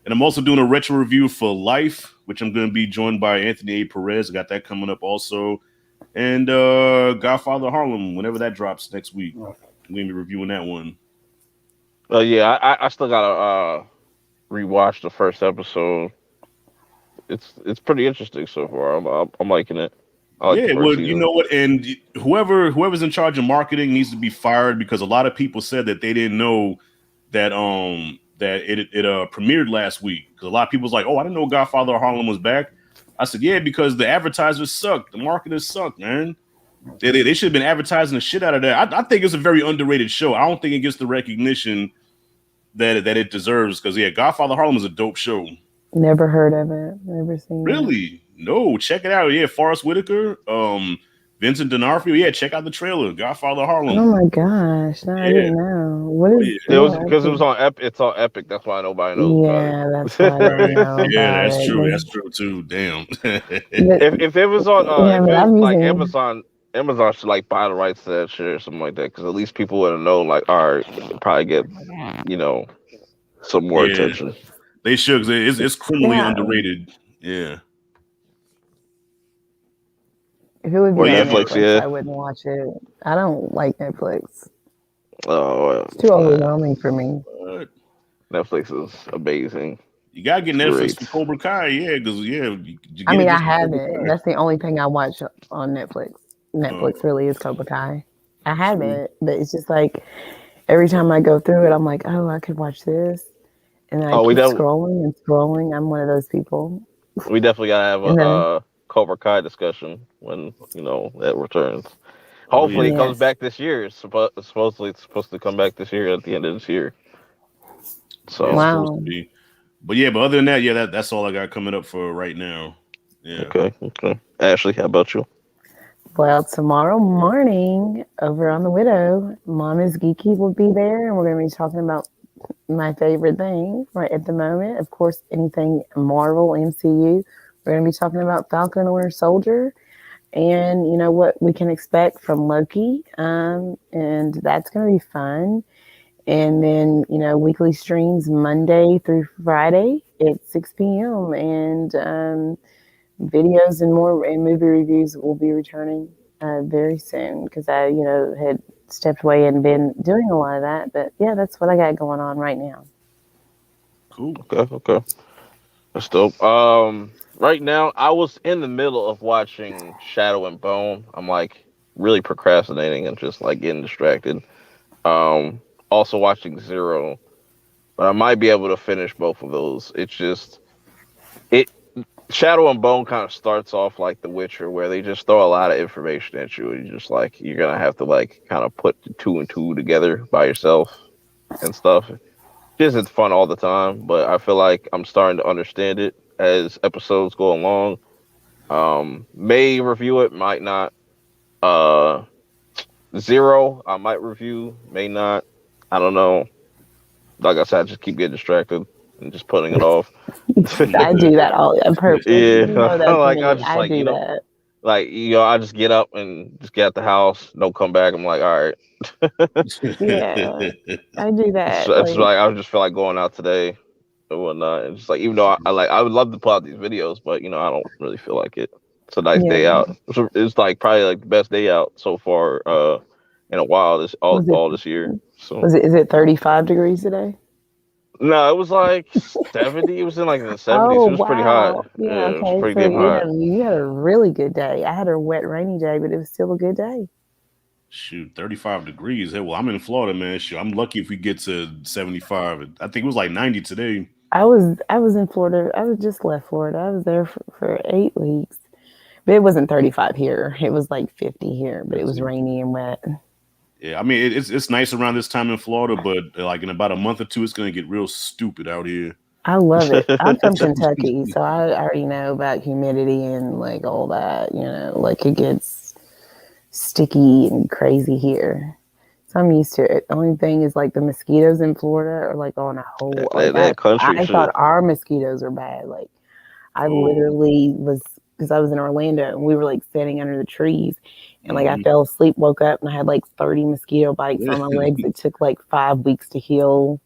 Speaker 3: And I'm also doing a retro review for Life, which I'm going to be joined by Anthony A. Perez. I got that coming up also. And Godfather Harlem, whenever that drops next week, I'm going to be reviewing that one.
Speaker 1: Yeah, I still gotta rewatch the first episode. It's pretty interesting so far. I'm liking it. I like the
Speaker 3: Yeah,
Speaker 1: first
Speaker 3: well, you
Speaker 1: season.
Speaker 3: know what? And whoever's in charge of marketing needs to be fired, because a lot of people said that they didn't know that it premiered last week. Because a lot of people was like, "Oh, I didn't know Godfather Harlem was back." I said, "Yeah, because the advertisers suck, the marketers suck, man. They should have been advertising the shit out of that." I think it's a very underrated show. I don't think it gets the recognition that it deserves. Because yeah, Godfather Harlem is a dope show.
Speaker 4: Never heard of it. Never seen it.
Speaker 3: Really? No, check it out. Yeah, Forrest Whitaker, Vincent D'Onofrio. Yeah, check out the trailer. Godfather
Speaker 4: Oh
Speaker 3: Harlem.
Speaker 4: my gosh! No, I
Speaker 3: Yeah.
Speaker 4: didn't know. What
Speaker 3: Oh
Speaker 4: is?
Speaker 3: yeah.
Speaker 1: It was
Speaker 4: Yeah,
Speaker 1: because it was on It's on Epic. That's why nobody knows about
Speaker 4: yeah, that's why I didn't
Speaker 3: Right.
Speaker 4: know
Speaker 3: Yeah,
Speaker 4: about
Speaker 3: that's
Speaker 4: it.
Speaker 3: true. That's true too. Damn.
Speaker 4: But
Speaker 1: if it was on
Speaker 4: yeah,
Speaker 1: if
Speaker 4: but
Speaker 1: it
Speaker 4: I'm
Speaker 1: like
Speaker 4: using.
Speaker 1: Amazon should like buy the rights to that shit or something like that, because at least people would have known, like, all right, probably get, you know, some more
Speaker 3: Yeah,
Speaker 1: attention.
Speaker 3: they should. 'Cause it's criminally
Speaker 4: Yeah,
Speaker 3: underrated. Yeah.
Speaker 4: if it would be
Speaker 1: Or
Speaker 3: But yeah,
Speaker 4: on
Speaker 3: man.
Speaker 1: Netflix,
Speaker 4: Netflix,
Speaker 1: yeah.
Speaker 4: I wouldn't watch it. I don't like Netflix.
Speaker 1: Oh
Speaker 4: It's too
Speaker 1: man,
Speaker 4: overwhelming for me.
Speaker 3: But
Speaker 1: Netflix is amazing.
Speaker 3: you gotta get
Speaker 1: It's
Speaker 3: Netflix
Speaker 1: great.
Speaker 3: for Cobra Kai. Yeah, because you
Speaker 4: I
Speaker 3: get it
Speaker 4: mean, I
Speaker 3: just for Cobra
Speaker 4: haven't.
Speaker 3: Kai.
Speaker 4: That's the only thing I watch on Netflix.
Speaker 3: Uh,
Speaker 4: Netflix really is Cobra Kai. I
Speaker 3: true.
Speaker 4: haven't, but it's just like every time I go through it, I'm like, oh, I could watch this, and then I
Speaker 1: Oh,
Speaker 4: keep scrolling and scrolling. I'm one of those people.
Speaker 1: we definitely gotta have a
Speaker 4: And then
Speaker 1: Cobra Kai discussion when that returns.
Speaker 3: Oh
Speaker 1: Hopefully,
Speaker 3: yeah.
Speaker 1: it comes
Speaker 4: yes,
Speaker 1: back this year. Supposedly, it's supposed to come back this year at the end of this year.
Speaker 3: Yeah, it's
Speaker 1: So
Speaker 3: supposed to
Speaker 4: wow.
Speaker 3: be. But yeah, but other than that, yeah, that's all I got coming up for right now. Yeah.
Speaker 1: okay. Ashley, how about you?
Speaker 4: Well, tomorrow morning over on the Widow, Mom is Geeky will be there, and we're going to be talking about my favorite thing right at the moment. Of course, anything Marvel, MCU. We're going to be talking about Falcon and Winter Soldier, and what we can expect from Loki, and that's going to be fun. And then weekly streams Monday through Friday at 6 p.m. and videos and more and movie reviews will be returning very soon because I had stepped away and been doing a lot of that. But yeah, that's what I got going on right now.
Speaker 3: Cool.
Speaker 1: Okay. That's dope. Right now, I was in the middle of watching Shadow and Bone. I'm like really procrastinating and just like getting distracted. Also watching Zero, but I might be able to finish both of those. It's just it Shadow and Bone kind of starts off like The Witcher, where they just throw a lot of information at you, and you're gonna have to like kind of put the two and two together by yourself and stuff. It isn't fun all the time, but I feel like I'm starting to understand it as episodes go along. May review it, might not. Uh, Zero, I might review, may not. I don't know. Like I said, I just keep getting distracted and just putting it off.
Speaker 4: I do that all on purpose.
Speaker 1: Yeah,
Speaker 4: You know that's
Speaker 1: like I
Speaker 4: me.
Speaker 1: just
Speaker 4: I
Speaker 1: like
Speaker 4: do that.
Speaker 1: I just get up and just get out the house, don't come back. I'm like, all right.
Speaker 4: Yeah, I do that.
Speaker 1: It's
Speaker 4: Like
Speaker 1: like I just feel like going out today and whatnot. And just like, even though I would love to put out these videos, but I don't really feel like it. It's a nice day
Speaker 4: yeah.
Speaker 1: out. It's like probably like the best day out so far in a while this
Speaker 4: Was it
Speaker 1: all this year. So
Speaker 4: is it 35 degrees today?
Speaker 1: no, it was like 70. It was in like the 70s.
Speaker 4: Oh
Speaker 1: It was pretty hot.
Speaker 4: wow. Yeah,
Speaker 1: Yeah, it was
Speaker 4: okay.
Speaker 1: pretty
Speaker 4: So
Speaker 1: damn hot.
Speaker 4: you had a really good day. I had a wet, rainy day, but it was still a good day.
Speaker 3: Shoot, 35 degrees. Hey, well, I'm in Florida, man. Shoot, I'm lucky if we get to 75. I think it was like 90 today.
Speaker 4: I was in Florida. I was just left Florida. I was there for 8 weeks. But it wasn't 35 here. It was like 50 here, but it was rainy and wet.
Speaker 3: Yeah, I mean it's nice around this time in Florida, but like in about a month or two, it's gonna get real stupid out here.
Speaker 4: I love it. I'm from Kentucky, so I already know about humidity and like all that, like it gets sticky and crazy here. So I'm used to it. The only thing is like the mosquitoes in Florida are like on a whole like
Speaker 1: That country
Speaker 4: I thought
Speaker 1: shit.
Speaker 4: our mosquitoes were bad. Like I
Speaker 3: Oh,
Speaker 4: literally was because I was in Orlando and we were like standing under the trees and like I
Speaker 3: mhm.
Speaker 4: fell asleep, woke up and I had like 30 mosquito bites on my legs. It took like 5 weeks to heal.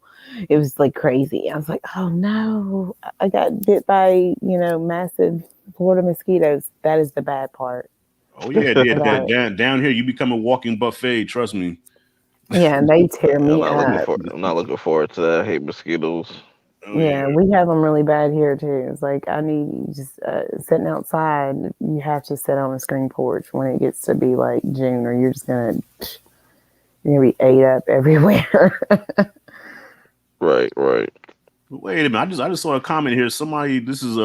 Speaker 4: It was like crazy. I was like, oh no, I got bit by, massive Florida mosquitoes. That is the bad part
Speaker 3: Oh yeah, yeah.
Speaker 4: about it.
Speaker 3: Down here, you become a walking buffet. Trust me.
Speaker 4: Yeah, and they tear
Speaker 1: Yeah,
Speaker 4: me up.
Speaker 1: I'm not looking forward to that. I hate mosquitoes.
Speaker 3: Oh
Speaker 4: Yeah,
Speaker 3: yeah.
Speaker 4: we have them really bad here too. It's like I need just sitting outside. You have to sit on a screen porch when it gets to be like June, or you're gonna be ate up everywhere.
Speaker 1: Right.
Speaker 3: Wait a minute. I just saw a comment here. Somebody, this is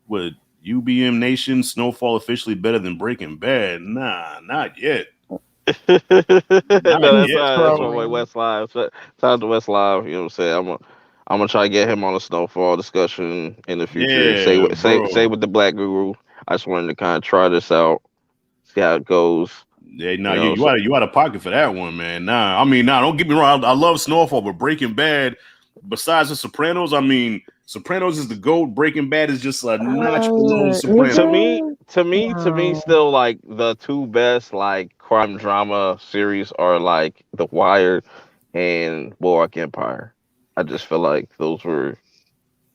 Speaker 3: what UBM Nation Snowfall officially better than Breaking Bad. Nah, not yet.
Speaker 1: No,
Speaker 3: Not
Speaker 4: He's
Speaker 3: yet,
Speaker 1: that's
Speaker 3: bro.
Speaker 1: my boy
Speaker 4: trolling.
Speaker 1: West Live. Shout out to West Live. You know what I'm saying? I'm gonna try to get him on a Snowfall discussion in the future.
Speaker 3: Yeah,
Speaker 1: Say
Speaker 3: bro.
Speaker 1: with the Black Guru. I just wanted to kind of try this out, see how it goes.
Speaker 3: Yeah, nah,
Speaker 1: You know,
Speaker 3: you
Speaker 1: so,
Speaker 3: out of pocket for that one, man. Nah, I mean, nah, don't get me wrong. I love Snowfall, but Breaking Bad, besides the Sopranos, I mean, Sopranos is the GOAT. Breaking Bad is just a notch below
Speaker 4: Is
Speaker 1: to
Speaker 3: Sopranos.
Speaker 1: me,
Speaker 4: it?
Speaker 1: to me,
Speaker 4: No.
Speaker 1: still like the two best like crime drama series are like The Wire and Boardwalk Empire. I just feel like those were.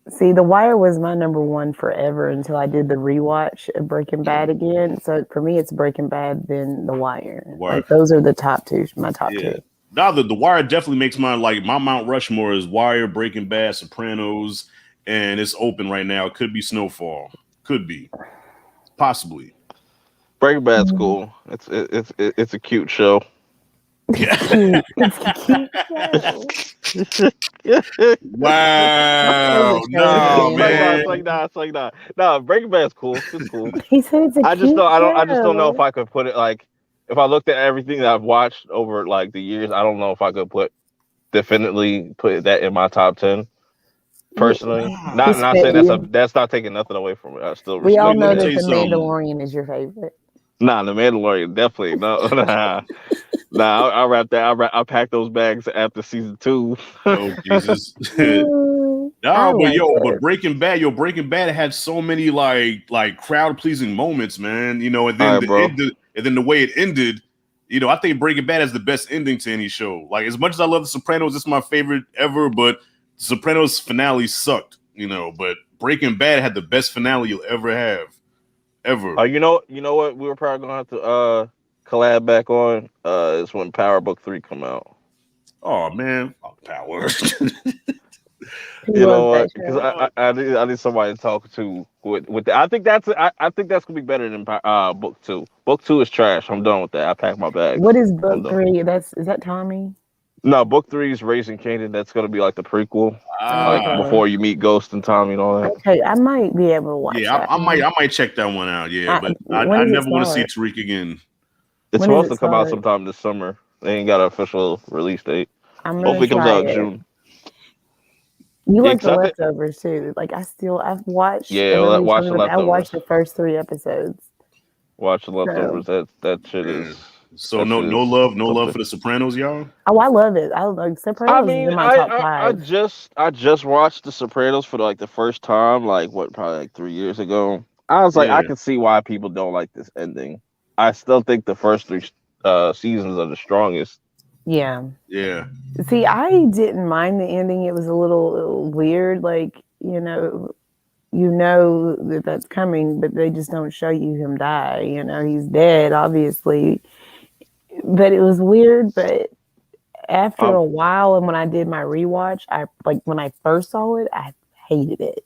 Speaker 4: See, The Wire was my number one forever until I did the rewatch of Breaking Bad again. So for me, it's Breaking Bad, then The Wire.
Speaker 3: Wire.
Speaker 4: Like those are the top two, my top
Speaker 3: Yeah.
Speaker 4: two.
Speaker 3: Now the Wire definitely makes my Mount Rushmore is Wire, Breaking Bad, Sopranos, and it's open right now. It could be Snowfall. Could be. Possibly.
Speaker 1: Breaking Bad's
Speaker 4: Mm.
Speaker 1: cool. It's a cute show.
Speaker 3: Yeah.
Speaker 4: Cute. It's a cute show.
Speaker 3: Wow.
Speaker 4: Favorite show is
Speaker 3: No, man.
Speaker 1: It's like nah. Nah, Breaking Bad's cool. It's cool.
Speaker 4: He said it's a cute
Speaker 1: I just don't know if
Speaker 4: show.
Speaker 1: I could put it like if I looked at everything that I've watched over like the years, I don't know if I could definitely put that in my top 10 personally.
Speaker 3: Nah.
Speaker 1: Not saying that's not taking nothing away from it. I still
Speaker 4: We all
Speaker 1: respect
Speaker 3: Let
Speaker 4: know
Speaker 3: me tell
Speaker 4: that
Speaker 3: you
Speaker 4: The
Speaker 1: that.
Speaker 3: something.
Speaker 4: Mandalorian is your favorite.
Speaker 1: Nah, the Mandalorian definitely no. Nah, I wrap that. I packed those bags after season 2.
Speaker 3: Oh Jesus.
Speaker 4: I
Speaker 3: No, but
Speaker 4: like it.
Speaker 3: Breaking Bad had so many like crowd pleasing moments, man. You know, and
Speaker 1: All
Speaker 3: then
Speaker 1: right, bro.
Speaker 3: the way it ended, you know, I think Breaking Bad is the best ending to any show. Like as much as I love The Sopranos, it's my favorite ever, but Sopranos finale sucked, you know. But Breaking Bad had the best finale you'll ever have, ever.
Speaker 1: You know what? We were probably gonna have to collab back on. Is when Power Book 3 come out.
Speaker 3: Oh man, fuck Power.
Speaker 4: He
Speaker 1: You
Speaker 4: loves
Speaker 1: know
Speaker 4: that
Speaker 1: what? Because
Speaker 4: show.
Speaker 1: I need somebody to talk to with that. I think that's gonna be better than book 2. Book 2 is trash. I'm done with that. I packed my bags.
Speaker 4: What is
Speaker 1: I'm
Speaker 4: book
Speaker 1: done.
Speaker 4: three? Is that Tommy?
Speaker 1: No, book 3 is Raising Kanan. That's gonna be like the prequel, like
Speaker 3: Ah,
Speaker 4: Okay.
Speaker 1: before you meet Ghost and Tommy and all that.
Speaker 4: Okay, I might be able to watch
Speaker 3: yeah,
Speaker 4: that
Speaker 3: I
Speaker 4: one.
Speaker 3: might check that one out. Yeah, but
Speaker 4: When
Speaker 3: I
Speaker 4: does it
Speaker 3: never want to see
Speaker 4: start?
Speaker 3: Tariq again.
Speaker 1: It's
Speaker 4: When does
Speaker 1: supposed
Speaker 4: it
Speaker 1: to come out
Speaker 4: start?
Speaker 1: sometime this summer. They ain't got an official release date.
Speaker 4: I'm gonna
Speaker 1: Hopefully, it comes
Speaker 4: try
Speaker 1: out in
Speaker 4: it.
Speaker 1: June.
Speaker 4: You
Speaker 1: Yeah,
Speaker 4: like
Speaker 1: cause
Speaker 4: The
Speaker 1: I think
Speaker 4: Leftovers too. Like I've watched. I
Speaker 1: yeah,
Speaker 4: remember you
Speaker 1: watch
Speaker 4: telling
Speaker 1: the
Speaker 4: me about. I watched
Speaker 1: leftovers.
Speaker 4: the first 3 episodes.
Speaker 1: Watch the
Speaker 4: So
Speaker 1: leftovers.
Speaker 3: Yeah. So
Speaker 1: That shit is
Speaker 3: no love
Speaker 1: something.
Speaker 3: for the Sopranos, y'all.
Speaker 4: I love it. I like
Speaker 1: I
Speaker 4: Sopranos is
Speaker 1: mean,
Speaker 4: in my top five.
Speaker 1: I just watched The Sopranos for like the first time, like what, probably like 3 years ago. I was like, I
Speaker 3: Yeah,
Speaker 1: can see why people don't like this ending. I still think the first 3 seasons are the strongest.
Speaker 4: Yeah.
Speaker 3: yeah.
Speaker 4: See, I didn't mind the ending. It was a little weird. Like you know that that's coming, but they just don't show you him die. You know, he's dead, obviously. But it was weird. But after
Speaker 1: Um,
Speaker 4: a while, and when I did my rewatch, I like when I first saw it, I hated it.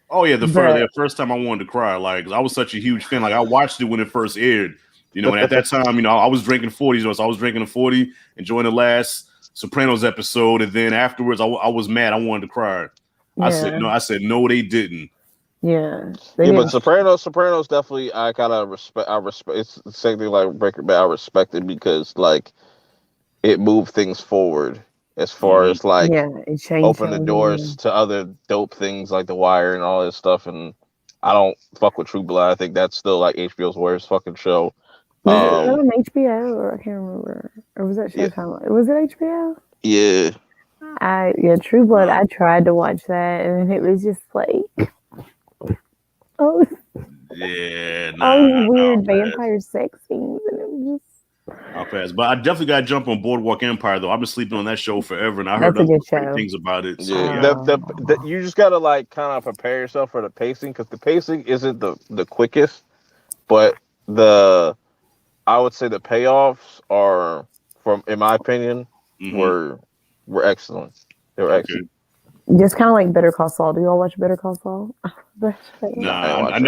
Speaker 3: Oh yeah,
Speaker 4: But
Speaker 3: the first time I wanted to cry, like 'cause I was such a huge fan. Like I watched it when it first aired, you know, and at that time, you know, I was drinking 40s, so I was drinking a 40, enjoying the last Sopranos episode, and then afterwards, I was mad. I wanted to cry.
Speaker 4: yeah,
Speaker 3: I said no, they didn't.
Speaker 4: yeah, they
Speaker 1: yeah, but
Speaker 4: didn't.
Speaker 1: Sopranos definitely I kind of respect. I respect. It's the same thing like Breaking Bad. I respect it because like it moved things forward as far
Speaker 3: Hmm.
Speaker 1: as like
Speaker 4: Yeah, it changed
Speaker 1: open the doors
Speaker 4: television.
Speaker 1: to other dope things like The Wire and all this stuff. And I don't fuck with True Blood. I think that's still like HBO's worst fucking show.
Speaker 4: Was it
Speaker 1: Um,
Speaker 4: on HBO or I can't remember, or was that
Speaker 1: yeah,
Speaker 4: Showtime? Was it HBO?
Speaker 1: yeah,
Speaker 4: True Blood.
Speaker 3: No.
Speaker 4: I tried to watch that, and it was just like oh,
Speaker 3: Yeah,
Speaker 4: all
Speaker 3: nah,
Speaker 4: these
Speaker 3: I'll
Speaker 4: weird
Speaker 3: pass.
Speaker 4: vampire sex scenes, and it was just
Speaker 3: I'll pass. But I definitely got to jump on Boardwalk Empire though. I've been sleeping on that show forever, and I heard
Speaker 4: that's a
Speaker 3: nothing
Speaker 4: good
Speaker 3: but great
Speaker 4: show.
Speaker 3: things about it. So
Speaker 1: yeah.
Speaker 3: yeah,
Speaker 1: You just gotta like kind of prepare yourself for the pacing because the pacing isn't the quickest, but the I would say the payoffs are from in my opinion
Speaker 3: hmm
Speaker 1: were were excellent. They were
Speaker 3: okay.
Speaker 1: excellent.
Speaker 4: Just kind of like Better Call Saul. Do y'all watch Better Call Saul? That show.
Speaker 1: Nah, I ain't
Speaker 3: Nah,
Speaker 1: watching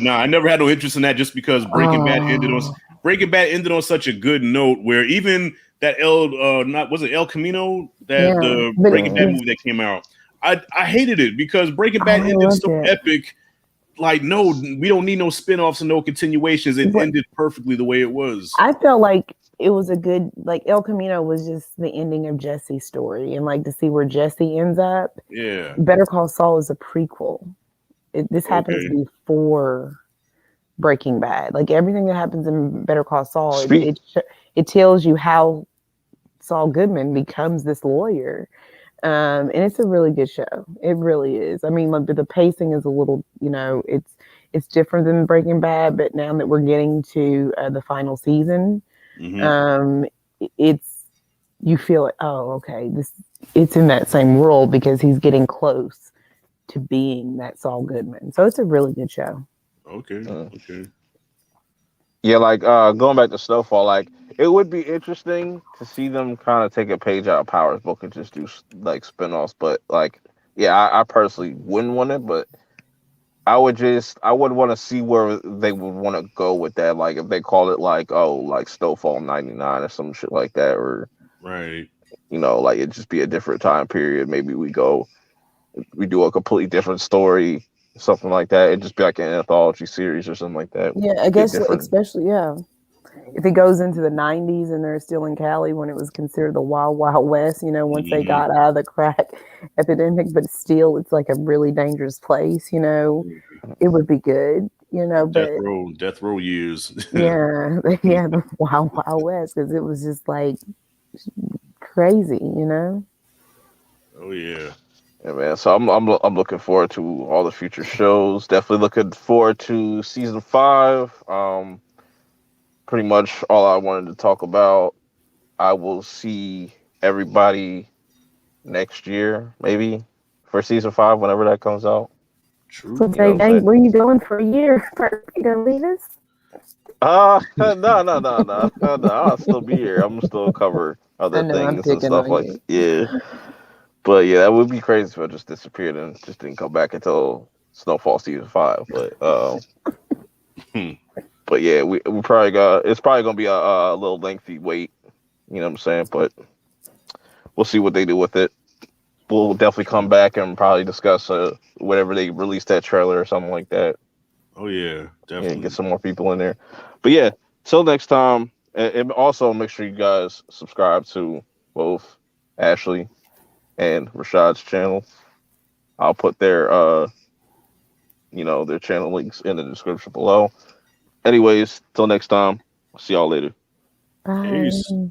Speaker 1: that.
Speaker 3: I never had no interest in that just because
Speaker 4: Oh,
Speaker 3: Breaking Bad ended on such a good note where even that not was it El Camino that
Speaker 4: yeah,
Speaker 3: the
Speaker 4: but
Speaker 3: Breaking Bad movie that came out. I hated it because Breaking Bad
Speaker 4: I
Speaker 3: ended
Speaker 4: loved
Speaker 3: so
Speaker 4: it.
Speaker 3: epic. Like no, we don't need no spin-offs and no continuations. It
Speaker 4: But
Speaker 3: ended perfectly the way it was.
Speaker 4: I felt like it was a good, like, El Camino was just the ending of Jesse's story, and like to see where Jesse ends up.
Speaker 3: Yeah.
Speaker 4: Better Call Saul is a prequel. This happens
Speaker 3: Okay.
Speaker 4: before Breaking Bad. Like everything that happens in Better Call Saul,
Speaker 1: Speak.
Speaker 4: it tells you how Saul Goodman becomes this lawyer. And it's a really good show. It really is. I mean, like the pacing is a little, it's different than Breaking Bad, but now that we're getting to the final season,
Speaker 3: Hmm.
Speaker 4: um, it's you feel it. Oh, okay, this it's in that same world because he's getting close to being that Saul Goodman. So it's a really good show.
Speaker 3: Okay.
Speaker 1: Mm.
Speaker 3: Okay.
Speaker 1: Yeah, like going back to Snowfall, like it would be interesting to see them kind of take a page out of Power's book and just do like spinoffs. But like, yeah, I personally wouldn't want it, but I would want to see where they would want to go with that. Like if they call it like, oh, like Snowfall '99 or some shit like that, or
Speaker 3: Right.
Speaker 1: like it just be a different time period. Maybe we do a completely different story, something like that. It'd just be like an anthology series or something like that.
Speaker 4: Yeah, I
Speaker 1: Get
Speaker 4: guess
Speaker 1: different.
Speaker 4: especially if it goes into the '90s and they're still in Cali when it was considered the Wild Wild West. Once they
Speaker 3: Hmm.
Speaker 4: got out of the crack epidemic, but still, it's like a really dangerous place. It would be good. But
Speaker 3: Death row years.
Speaker 4: yeah, yeah, the Wild Wild West because it was just like crazy.
Speaker 3: Oh yeah.
Speaker 1: Yeah, man. So I'm looking forward to all the future shows. Definitely looking forward to season 5. Pretty much all I wanted to talk about. I will see everybody next year, maybe for season 5, whenever that comes out.
Speaker 3: True.
Speaker 4: So
Speaker 1: You know what
Speaker 4: say,
Speaker 1: I'm
Speaker 4: dang,
Speaker 1: saying?
Speaker 4: where you going for a year? You gonna leave us?
Speaker 1: No, no, no, no, no. I'll still be here. I'm still cover
Speaker 4: I
Speaker 1: other
Speaker 4: know I'm
Speaker 1: things and
Speaker 4: picking
Speaker 1: stuff
Speaker 4: on
Speaker 1: like
Speaker 4: you.
Speaker 1: yeah. But yeah, that would be crazy if I just disappeared and just didn't come back until Snowfall season 5.
Speaker 3: Hmm.
Speaker 1: But yeah, we probably got it's probably gonna be a little lengthy wait. You know what I'm saying? But we'll see what they do with it. We'll definitely come back and probably discuss whatever they release that trailer or something like that.
Speaker 3: Oh yeah.
Speaker 1: Yeah, get
Speaker 3: Definitely.
Speaker 1: some more people in there. But yeah, till next time. And also make sure you guys subscribe to both Ashley and Rashad's channel. I'll put their channel links in the description below. Anyways, till next time. See y'all later.
Speaker 3: Peace.
Speaker 4: Bye.